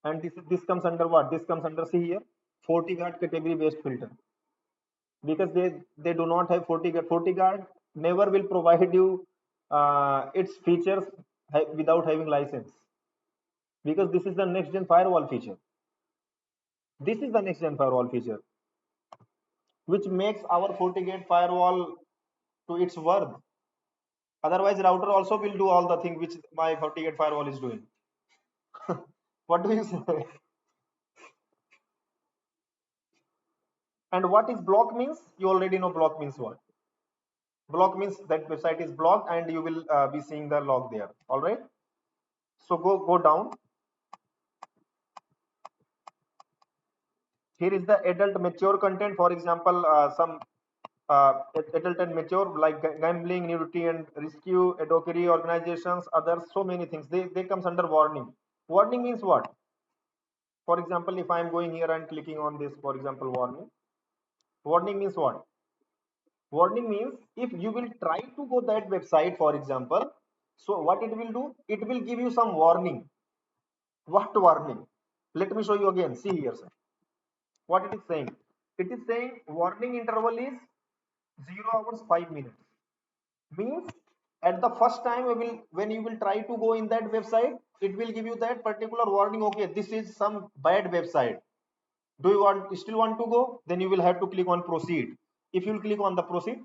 And this comes under what? This comes under, see here, FortiGuard category based filter. Because they do not have FortiGuard. FortiGuard never will provide you its features without having license. Because this is the next gen firewall feature. This is the next gen firewall feature, which makes our FortiGate firewall to its worth. Otherwise, router also will do all the thing which my FortiGate firewall is doing. What do you say? And what is block means? You already know block means what. Block means that website is blocked and you will be seeing the log there. All right. So go down. Here is the adult mature content. For example, some adult and mature like gambling, nudity and rescue, advocacy organizations, others, so many things. They comes under warning. Warning means what? For example, if I am going here and clicking on this, for example, warning. Warning means what? Warning means if you will try to go that website, for example, so what it will do? It will give you some warning. What warning? Let me show you again. See here, sir. What it is saying? It is saying warning interval is 0 hours 5 minutes. Means at the first time when you will try to go in that website, it will give you that particular warning. Okay, this is some bad website. Do you still want to go? Then you will have to click on proceed. If you will click on the proceed,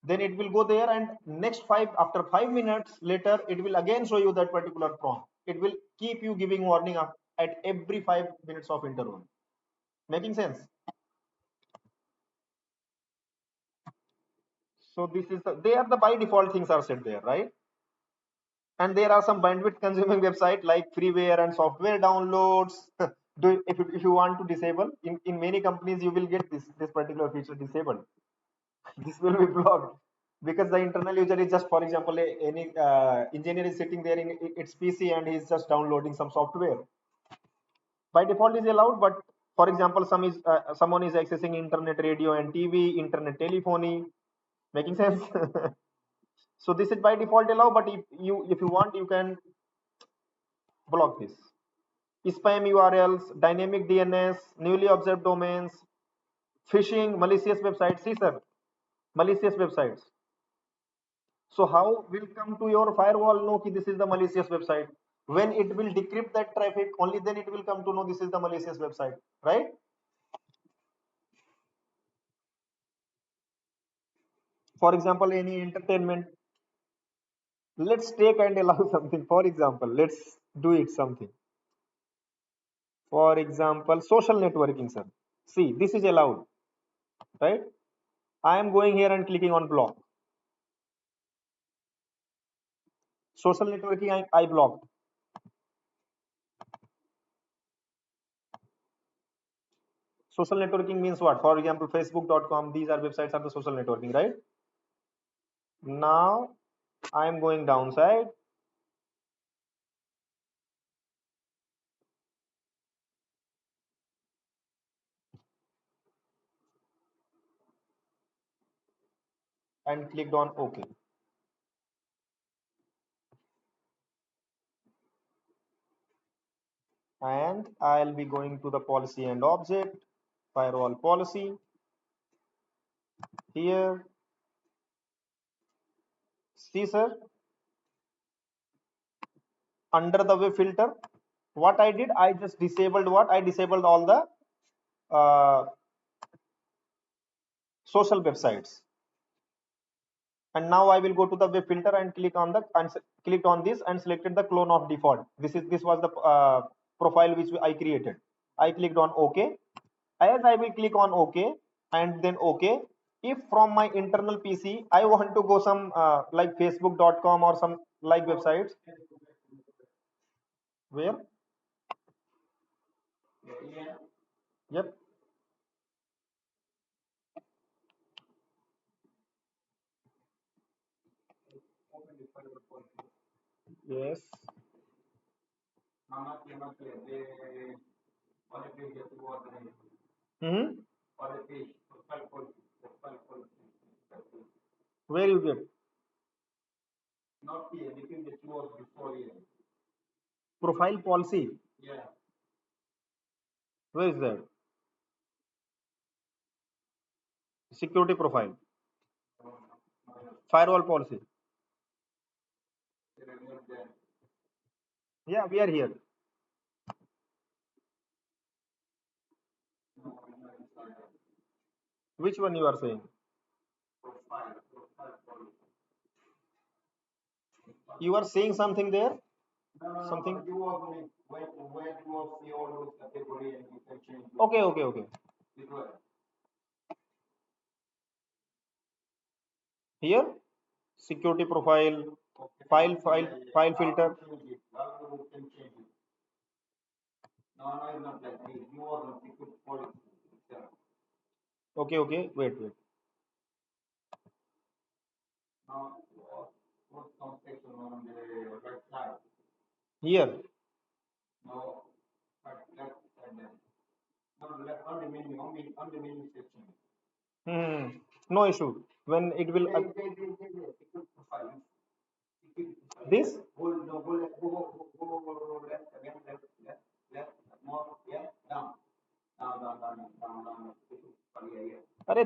then it will go there, and next after 5 minutes later, it will again show you that particular prompt. It will keep you giving warning at every 5 minutes of interval. Making sense? So this is they are the by default things are set there, right? And there are some bandwidth consuming website like freeware and software downloads. If you want to disable, in many companies you will get this particular feature disabled. This will be blocked because the internal user is just, for example, any engineer is sitting there in its PC and he's just downloading some software. By default is allowed, but for example, someone is accessing internet radio and TV, internet telephony. Making sense? So this is by default allow, but if you want, you can block this. Spam URLs, dynamic DNS, newly observed domains, phishing, malicious websites. See, sir, malicious websites. So how will come to your firewall know that this is the malicious website? When it will decrypt that traffic, only then it will come to know this is the malicious website, right? For example, any entertainment. Let's take and allow something. For example, let's do it something. For example, social networking, sir. See, this is allowed, right? I am going here and clicking on block. Social networking, I blocked. Social networking means what? For example, facebook.com, these are websites are the social networking, right? Now I am going downside. And clicked on OK. And I'll be going to the policy and object, firewall policy. Here, see, sir, under the web filter, what I did, I just disabled what? I disabled all the social websites. And now I will go to the web filter and clicked on this and selected the clone of default. This was the profile which I created. I clicked on OK. As I will click on OK and then OK, if from my internal PC I want to go some like facebook.com or some like websites, where? Yep. Yes. Hmm. Where you get? Profile policy. Where is that? Security profile. Firewall policy. Yeah, we are here. Which one you are saying? You are saying something there? Something? Okay, okay, okay. Here, security profile, file filter. Okay, okay. Wait, wait. Here. Hmm. No issue. When it will this.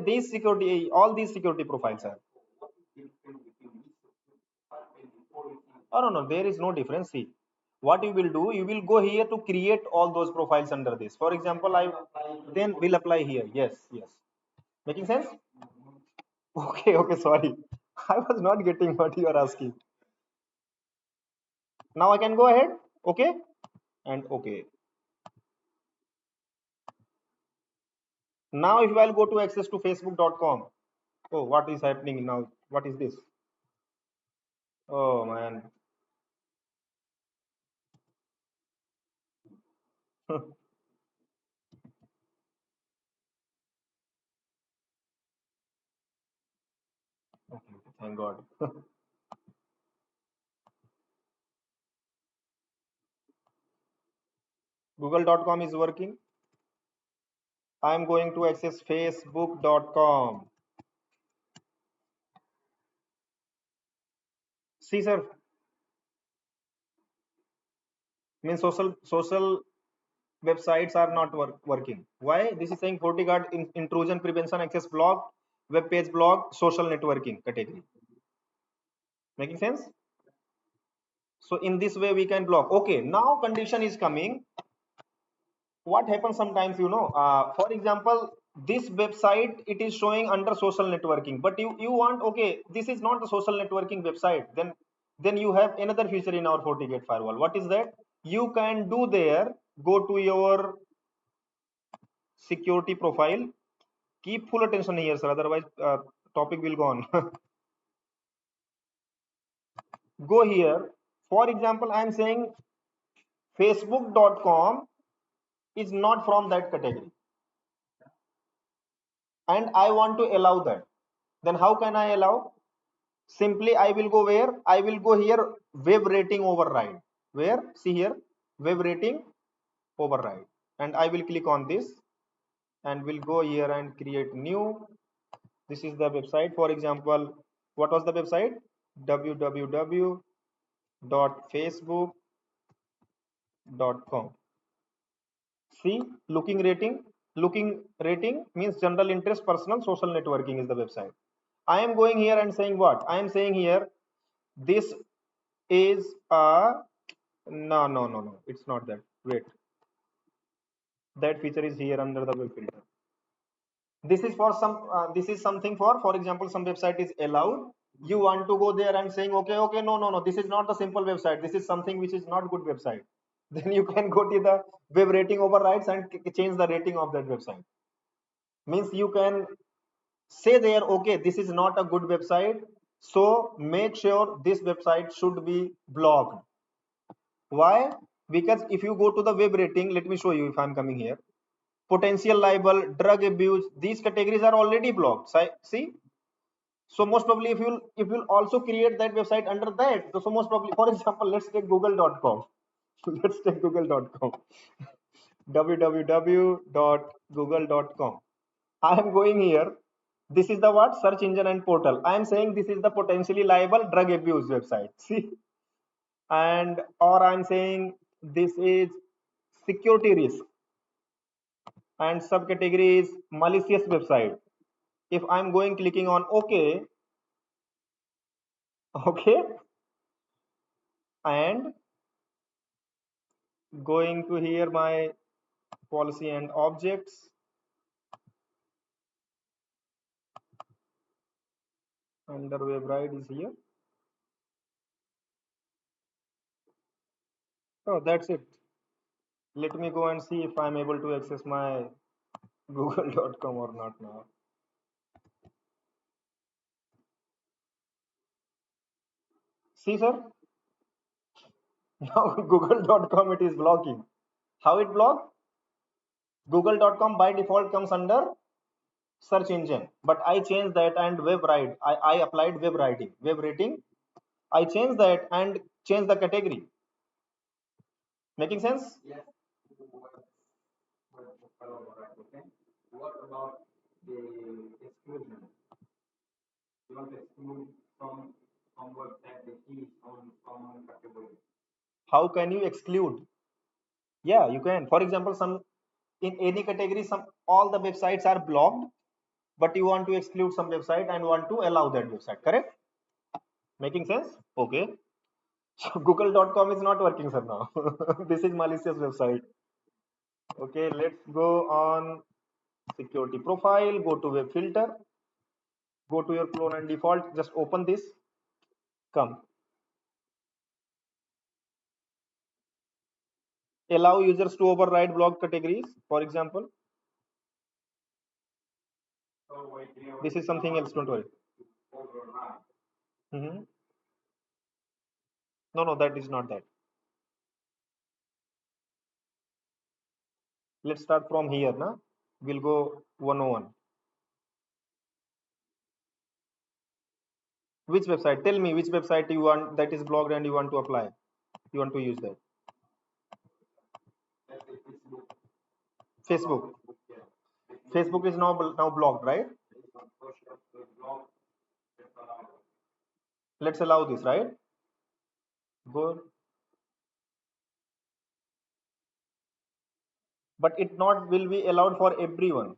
These security, all these security profiles are. Oh, no, no, there is no difference. See, what you will do, you will go here to create all those profiles under this. For example, I then will apply here. Yes, yes. Making sense? Okay, okay, sorry. I was not getting what you are asking. Now I can go ahead. Okay, and okay. Now if I'll go to access to facebook.com. Oh, what is happening now? What is this? Oh man. Okay, thank God. Google.com is working. I'm going to access facebook.com. See, sir, means social websites are not working. Why? This is saying FortiGuard intrusion prevention access block, web page block, social networking category. Making sense? So in this way we can block. Okay, now condition is coming. What happens sometimes, for example, this website, it is showing under social networking, but you want, okay, this is not the social networking website, then you have another feature in our FortiGate firewall. What is that? You can do there, go to your security profile. Keep full attention here, sir, otherwise topic will go on. Go here. For example, I am saying facebook.com is not from that category, and I want to allow that. Then how can I allow? Simply I will go where? I will go here, web rating override. Where? See here, web rating override, and I will click on this and will go here and create new. This is the website. For example, what was the website? www.facebook.com. See, looking rating means general interest, personal, social networking is the website. I am going here and saying what? I am saying here, this is a, no, it's not that. Wait, that feature is here under the web filter. This is for some, this is something for example, some website is allowed. You want to go there and saying, okay, no, this is not the simple website. This is something which is not good website. Then you can go to the web rating overrides and change the rating of that website. Means you can say there, okay, this is not a good website, so make sure this website should be blocked. Why? Because if you go to the web rating, let me show you. If I'm coming here, potential libel, drug abuse, these categories are already blocked. See, so most probably if you'll also create that website under that, so most probably, for example, let's take google.com. Let's take google.com. www.google.com. I am going here. This is the what? Search engine and portal. I am saying this is the potentially liable drug abuse website. See, and or I'm saying this is security risk, and subcategory is malicious website. If I'm going clicking on okay, okay, and going to here my policy and objects, under web ride is here. Oh, that's it. Let me go and see if I'm able to access my google.com or not now. See, sir, now google.com it is blocking. How it blocked? Google.com by default comes under search engine, but I changed that and web ride. I applied web writing, web rating. I changed that and changed the category. Making sense? What about the exclusion? You want to exclude from what that the key from one category. How can you exclude? Yeah, you can. For example, some in any category, some all the websites are blocked, but you want to exclude some website and want to allow that website. Correct? Making sense? Okay. So Google.com is not working, sir. Now this is malicious website. Okay, let's go on security profile. Go to web filter. Go to your clone and default. Just open this. Come. Allow users to override blocked categories. For example, this is something else. Don't worry. No, no, that is not that. Let's start from here. Na? We'll go 101. Which website? Tell me which website you want that is blocked and you want to apply. You want to use that. Facebook. Facebook is now blocked, right? Let's allow this, right? Go. But it not will be allowed for everyone.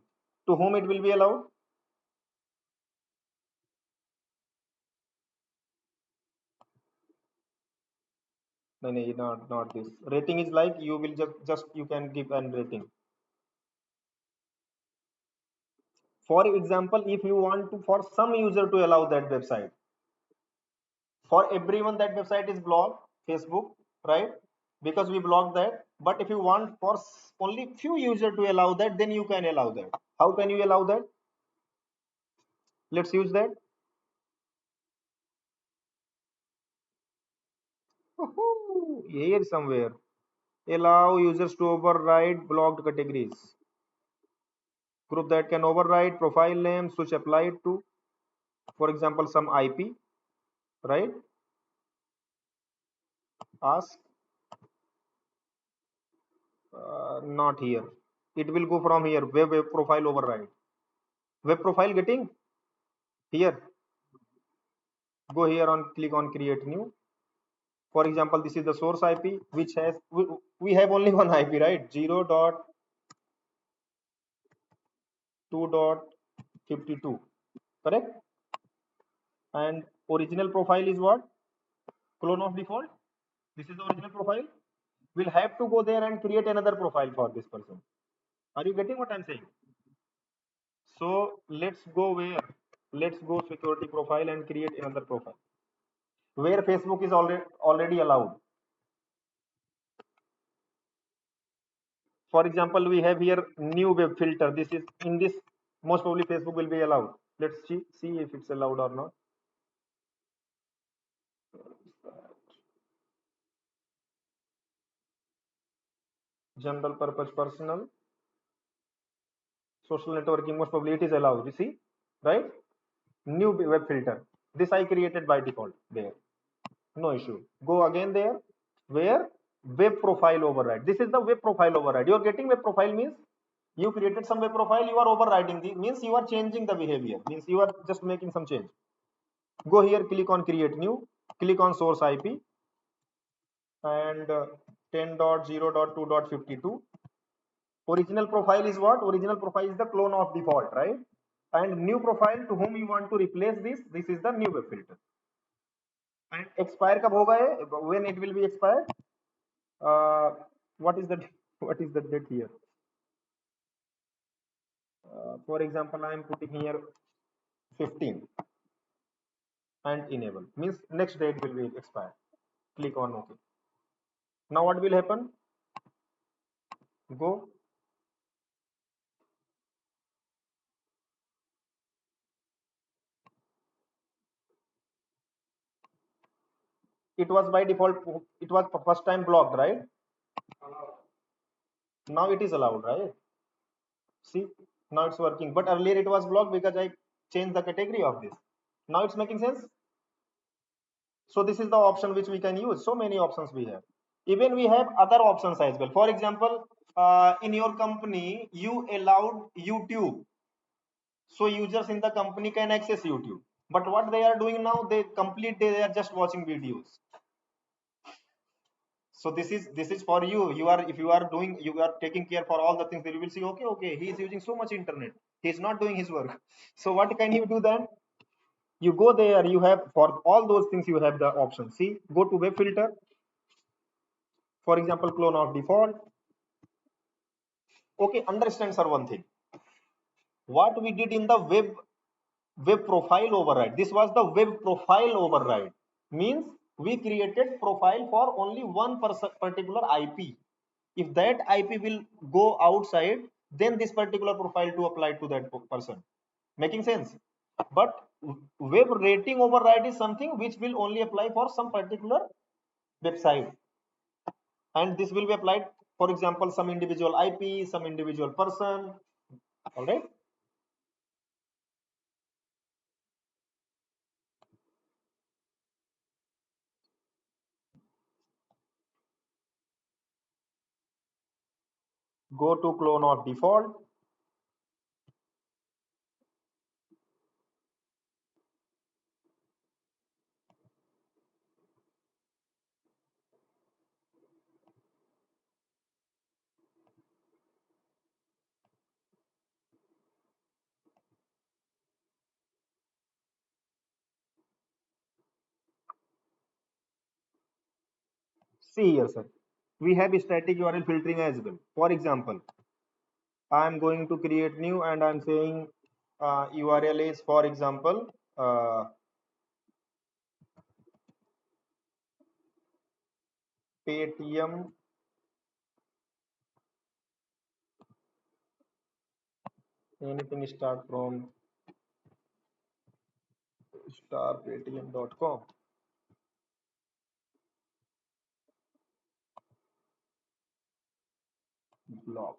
To whom it will be allowed? No, no, not this. Rating is like you will just you can give an rating. For example, if you want to for some user to allow that website, for everyone that website is blocked, Facebook, right? Because we blocked that. But if you want for only few user to allow that, then you can allow that. How can you allow that? Let's use that. Here somewhere. Allow users to override blocked categories. Group that can override profile names which apply to, for example, some IP, right? Ask. Not here. It will go from here. Web profile override. Web profile getting here. Go here on click on create new. For example, this is the source IP which has we have only one IP, right? 0.2.52, correct? And original profile is what? Clone of default. This is the original profile. We'll have to go there and create another profile for this person. Are you getting what I'm saying? So let's go where? Let's go security profile and create another profile where Facebook is already allowed. For example, we have here new web filter. This is in this most probably Facebook will be allowed. Let's see if it's allowed or not. General purpose personal social networking, most probably it is allowed. You see, right? New web filter. This I created by default there. No issue. Go again there. Where? Web profile override. This is the web profile override. You are getting web profile means you created some web profile, you are overriding the means you are changing the behavior, means you are just making some change. Go here, click on create new, click on source IP and 10.0.2.52. Original profile is what? Original profile is the clone of default, right? And new profile to whom you want to replace this is the new web filter. And expire kab hoga hai? When it will be expired? What is the what is the date here? For example, I am putting here 15 and enable means next date will be expired. Click on OK. Now what will happen? Go. It was by default, it was first time blocked, right? Now it is allowed, right? See, now it's working, but earlier it was blocked because I changed the category of this. Now it's making sense. So this is the option which we can use. So many options we have. Even we have other options as well. For example, in your company you allowed YouTube, so users in the company can access YouTube. But what they are doing now, they complete day they are just watching videos. So this is for you. You are, if you are doing, you are taking care for all the things, then you will see, okay, okay, he is using so much internet, he is not doing his work. So what can you do then? You go there, you have for all those things you have the option. See, go to web filter, for example, clone of default. Okay, understand sir one thing, what we did in the web profile override, this was the web profile override. Means we created profile for only one particular IP. If that IP will go outside, then this particular profile to apply to that person. Making sense? But web rating override is something which will only apply for some particular website, and this will be applied, for example, some individual IP, some individual person. All right, go to clone of default. See here, sir, we have static URL filtering as well. For example, I am going to create new and I'm saying URL is, for example, Paytm, anything start from starpaytm.com, block.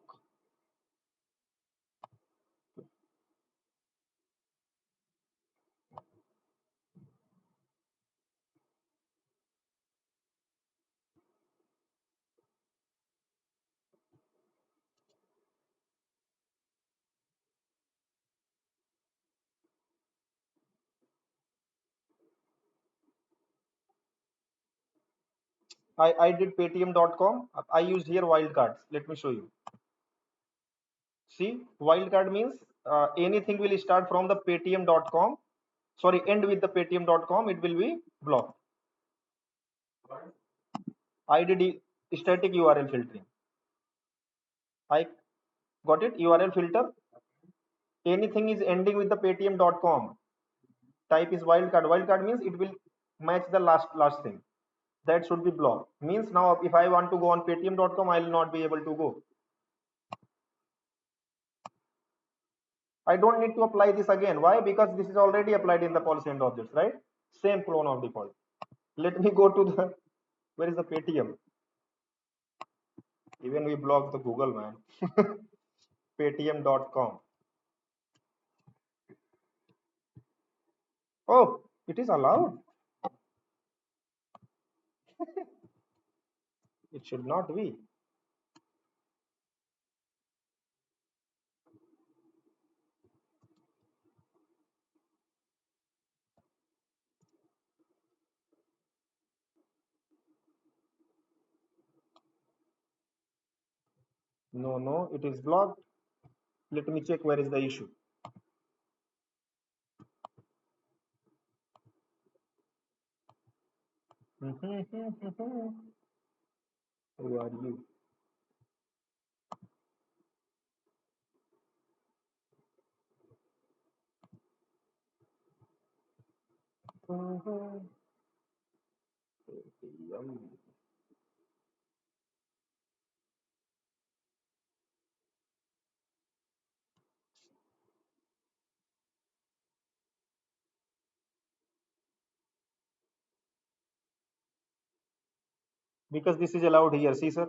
I did paytm.com. I used here wildcards. Let me show you. See, wildcard means anything will start from the paytm.com. Sorry, end with the paytm.com. It will be blocked. I did static URL filtering. I got it. URL filter. Anything is ending with the paytm.com. Type is wildcard. Wildcard means it will match the last thing. That should be blocked. Means now if I want to go on paytm.com, I will not be able to go. I don't need to apply this again. Why? Because this is already applied in the policy and objects, right? Same clone of default. Let me go to the, where is the Paytm? Even we block the Google, man. Paytm.com. Oh, it is allowed. It should not be. No, no, it is blocked. Let me check where is the issue. Who are you? Because this is allowed here. See, sir.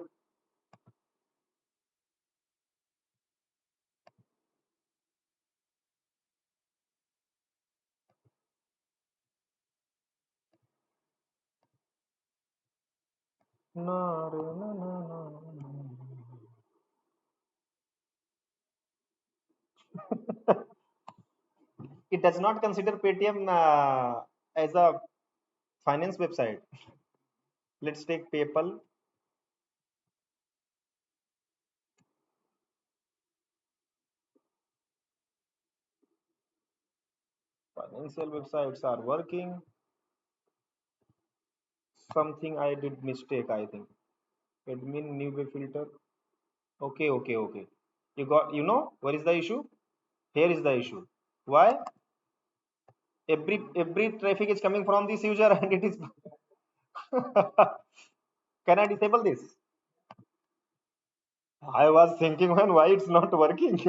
No, no, no, no, no. It does not consider Paytm as a finance website. Let's take PayPal. Financial websites are working. Something I did mistake, I think. Admin new web filter. Okay, okay, okay. You got, you know, where is the issue? Here is the issue. Why? Every traffic is coming from this user and it is. Can I disable this? I was thinking, man, why it's not working?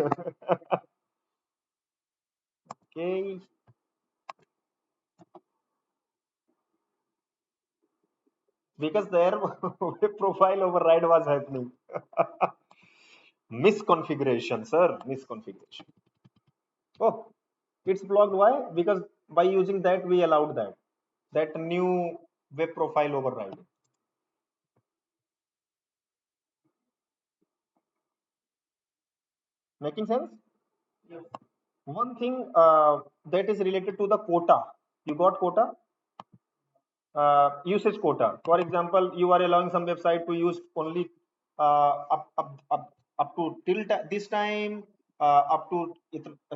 Okay, because their web profile override was happening. Misconfiguration, sir. Misconfiguration. Oh, it's blocked. Why? Because by using that, we allowed that. That new web profile override. Making sense? Yes. One thing that is related to the quota. You got quota? Usage quota. For example, you are allowing some website to use only up to till this time, up to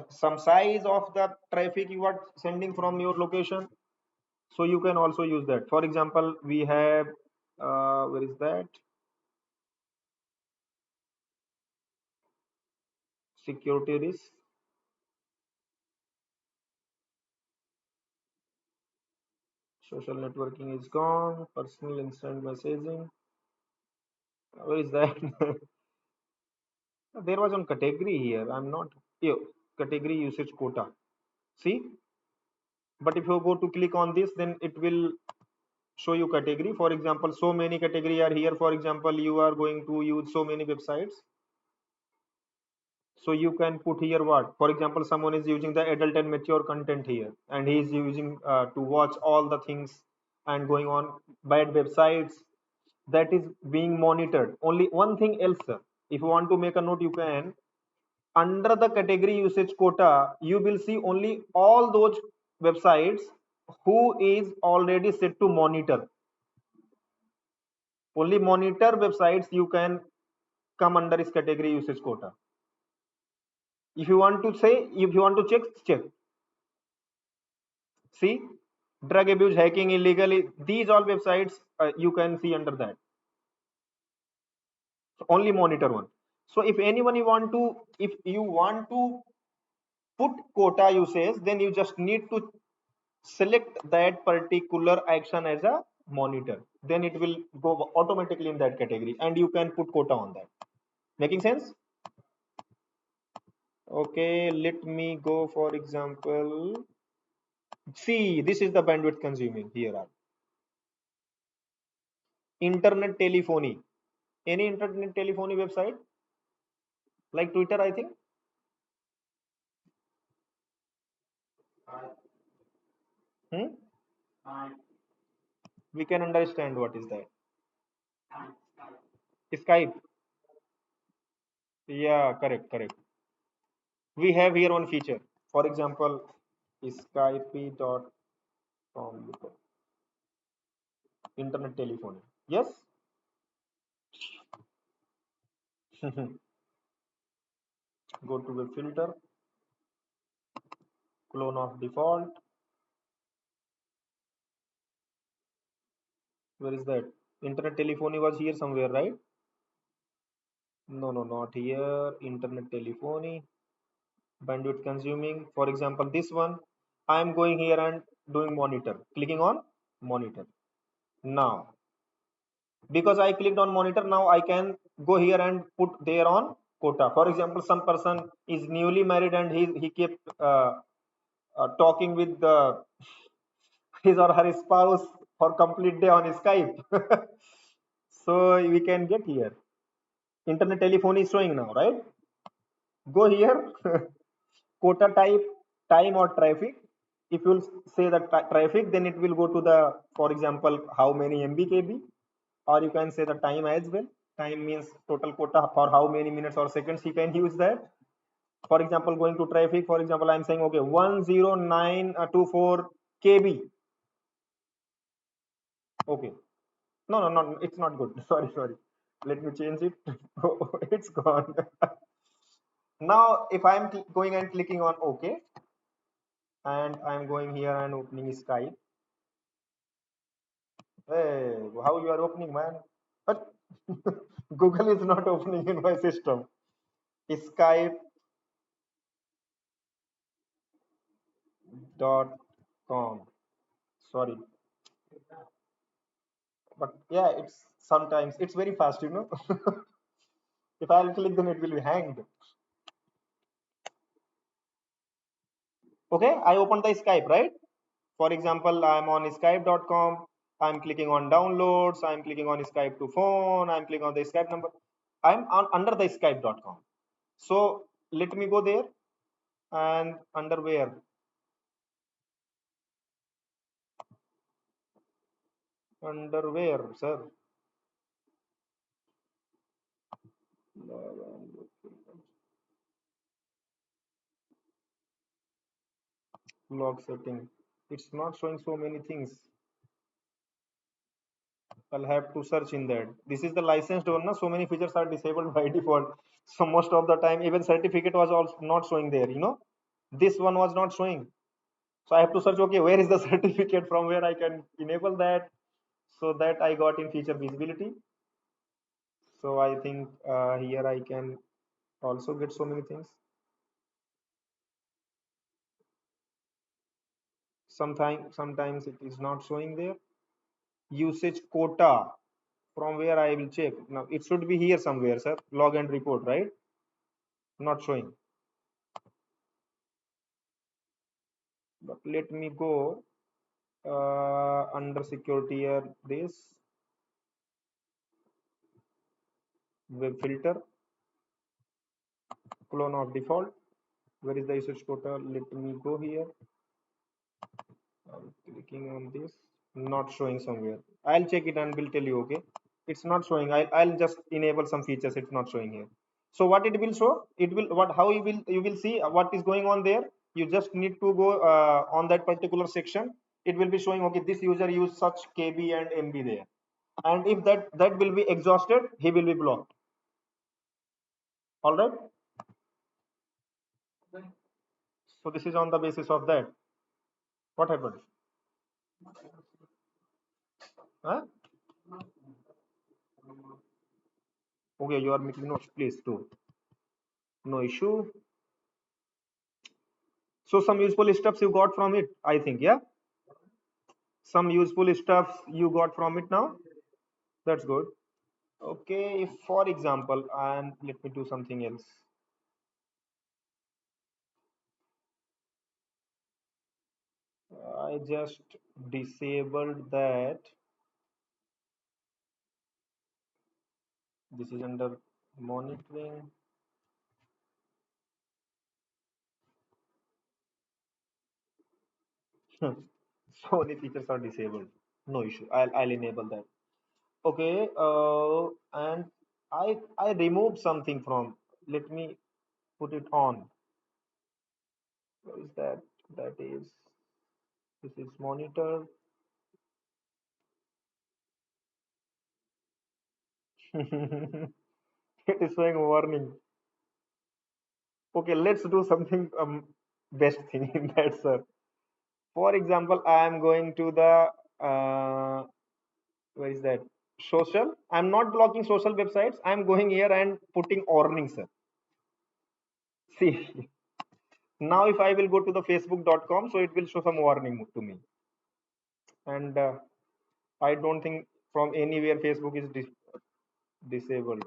some size of the traffic you are sending from your location. So you can also use that. For example, we have where is that? Security risk. Social networking is gone. Personal instant messaging. Where is that? There was one category here. I'm not here. Category usage quota. See, but if you go to click on this, then it will show you category. For example, so many category are here. For example, you are going to use so many websites. So you can put here what? For example, someone is using the adult and mature content here, and he is using to watch all the things and going on bad websites. That is being monitored. Only one thing else, sir. If you want to make a note, you can. Under the category usage quota, you will see only all those websites who is already set to monitor. Only monitor websites you can come under this category usage quota. If you want to say, if you want to check, check. See, drug abuse, hacking, illegally, these all websites you can see under that. So only monitor one. So if anyone you want to, if you want to put quota usage, then you just need to select that particular action as a monitor. Then it will go automatically in that category, and you can put quota on that. Making sense? Okay, let me go for example. See, this is the bandwidth consuming here are internet telephony. Any internet telephony website like Twitter, I think. Hmm? We can understand what is that. Skype. Yeah, correct, correct. We have here one feature. For example, Skype.com internet telephony. Yes. Go to the filter, clone of default. Where is that? Internet telephony was here somewhere, right? No, no, not here. Internet telephony, bandwidth consuming. For example, this one, I am going here and doing monitor. Clicking on monitor. Now, because I clicked on monitor, now I can go here and put there on quota. For example, some person is newly married and he kept talking with his or her spouse for complete day on Skype. So we can get here. Internet telephony is showing now, right? Go here, quota type, time or traffic. If you say the traffic, then it will go to the, for example, how many MB or you can say the time as well. Time means total quota for how many minutes or seconds you can use that. For example, going to traffic, for example, I'm saying, okay, 10924 KB. Okay. No, no, no, it's not good. Sorry, sorry. Let me change it. Oh, it's gone. Now, if I'm going and clicking on OK, and I'm going here and opening Skype. Hey, how you are opening, man? But Google is not opening in my system. Skype.com. Sorry, but yeah, it's sometimes it's very fast, you know. If I'll click, then it will be hanged. Okay, I opened the Skype, right? For example, I'm on Skype.com. I'm clicking on downloads. I'm clicking on Skype to phone. I'm clicking on the Skype number. I'm on under the Skype.com. So let me go there and under where? Under where, sir? Log setting. It's not showing so many things. I'll have to search in that. This is the licensed one. So many features are disabled by default. So most of the time, even certificate was also not showing there. You know, this one was not showing. So I have to search. Okay, where is the certificate from where I can enable that? So that I got in feature visibility. So I think here I can also get so many things. Sometimes it is not showing there. Usage quota. From where I will check. Now it should be here somewhere, sir. Log and report, right? Not showing. But let me go under security here. This web filter, clone of default. Where is the usage quota? Let me go here. I'm clicking on this. Not showing somewhere. I'll check it and will tell you. Okay, it's not showing. I'll just enable some features. It's not showing here. So what it will show? It will what? How you will see what is going on there. You just need to go on that particular section. It will be showing. Okay, this user used such KB and MB there. And if that will be exhausted, he will be blocked. All right. So this is on the basis of that. What happened? Huh? Okay, you are making notes, please too. No issue. So some useful stuffs you got from it, I think, yeah. Some useful stuff you got from it now. That's good. Okay, if for example, and let me do something else. I just disabled that. This is under monitoring. So many features are disabled. No issue. I'll enable that. Okay, and I removed something from. Let me put it on. What is that? That is this is monitor. It is showing warning. Okay, let's do something best thing in that, sir. For example, I am going to the where is that? Social. I'm not blocking social websites. I'm going here and putting warning, sir. See, now if I will go to the facebook.com, so it will show some warning to me. And I don't think from anywhere Facebook is disabled.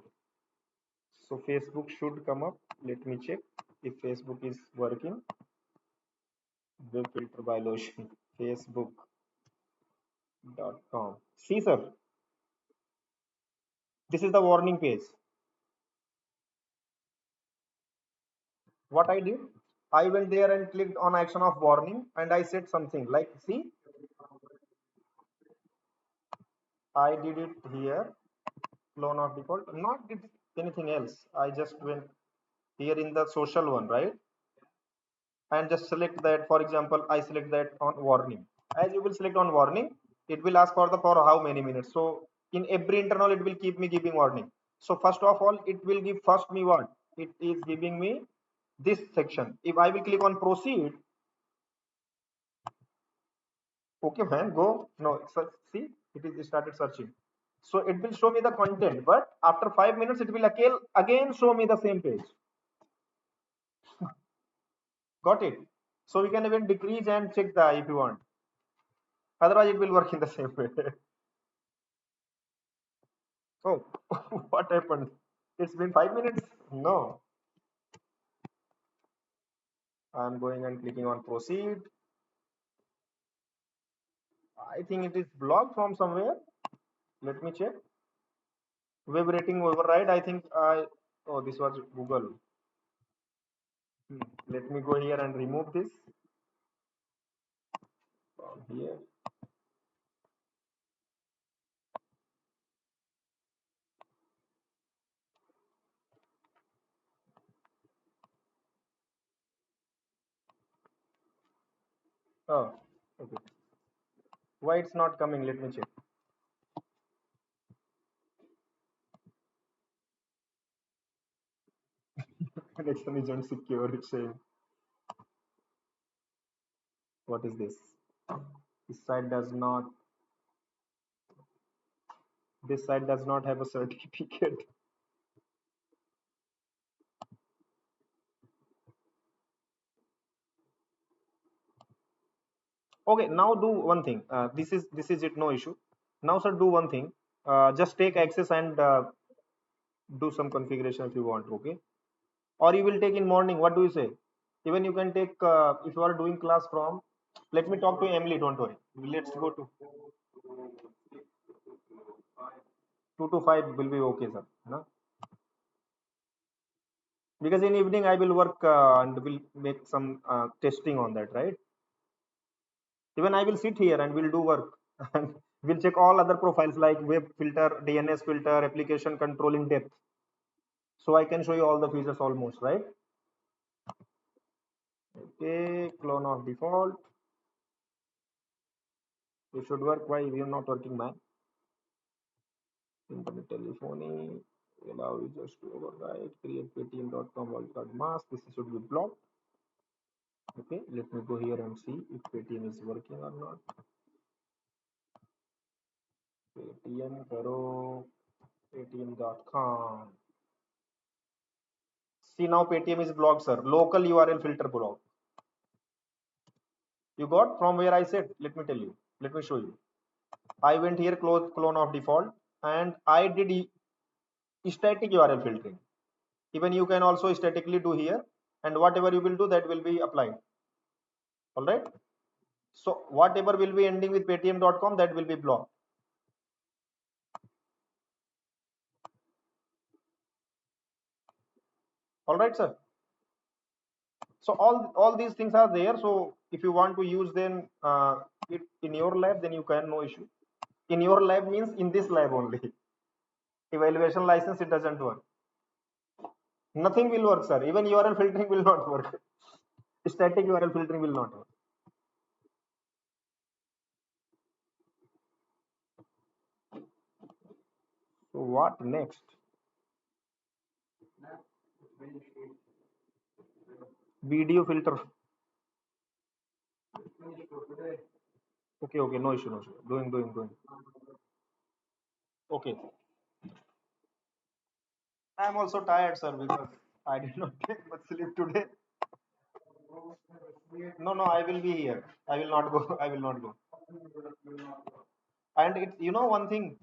So Facebook should come up. Let me check if Facebook is working. Web filter violation. Facebook.com. See, sir, this is the warning page. What I did, I went there and clicked on action of warning and I said something like, see, I did it here, clone of default, not did anything else. I just went here in the social one, right? And just select that. For example, I select that on warning. As you will select on warning, it will ask for the for how many minutes. So in every internal it will keep me giving warning. So first of all, it will give first me what it is giving me, this section. If I will click on proceed, okay man, go. No, see, it is started searching. So it will show me the content, but after 5 minutes it will again show me the same page. Got it? So we can even decrease and check the if you want. Otherwise, it will work in the same way. Oh, what happened? It's been 5 minutes? No. I'm going and clicking on proceed. I think it is blocked from somewhere. Let me check. Web rating override. I think oh, this was Google. Let me go here and remove this from here. Oh, okay. Why it's not coming? Let me check. Connection isn't secure. It's saying, what is this? This site does not. This site does not have a certificate. Okay, now do one thing. This is it. No issue. Now, sir, do one thing. Just take access and do some configuration if you want. Okay, or you will take in morning. What do you say? Even you can take if you are doing class from. Let me talk to Emily. Don't worry. Let's go to 2 to 5 will be okay, sir. No? Because in evening I will work and will make some testing on that, right? Even I will sit here and will do work and we'll check all other profiles like web filter, DNS filter, application control in depth. So I can show you all the features almost, right? Okay, clone of default. It should work. Why we are not working, man? Internet telephony. Allow users to override. Create paytm.com wildcard mask. This should be blocked. Okay, let me go here and see if Paytm is working or not. Paytm karo paytm.com. See, now Paytm is blocked, sir. Local URL filter blocked. You got from where I said? Let me tell you. Let me show you. I went here, clone of default, and I did static URL filtering. Even you can also statically do here, and whatever you will do, that will be applied. All right. So whatever will be ending with paytm.com, that will be blocked. All right, sir. So all these things are there. So if you want to use them it in your lab, then you can, no issue. In your lab means in this lab only. Evaluation license, it doesn't work. Nothing will work, sir. Even URL filtering will not work. Static URL filtering will not work. So what next? Video filter. Okay, no issue, no issue. Doing. Okay. I'm also tired, sir, because I did not take much sleep today. No, I will be here. I will not go. I will not go. And it's, you know, one thing.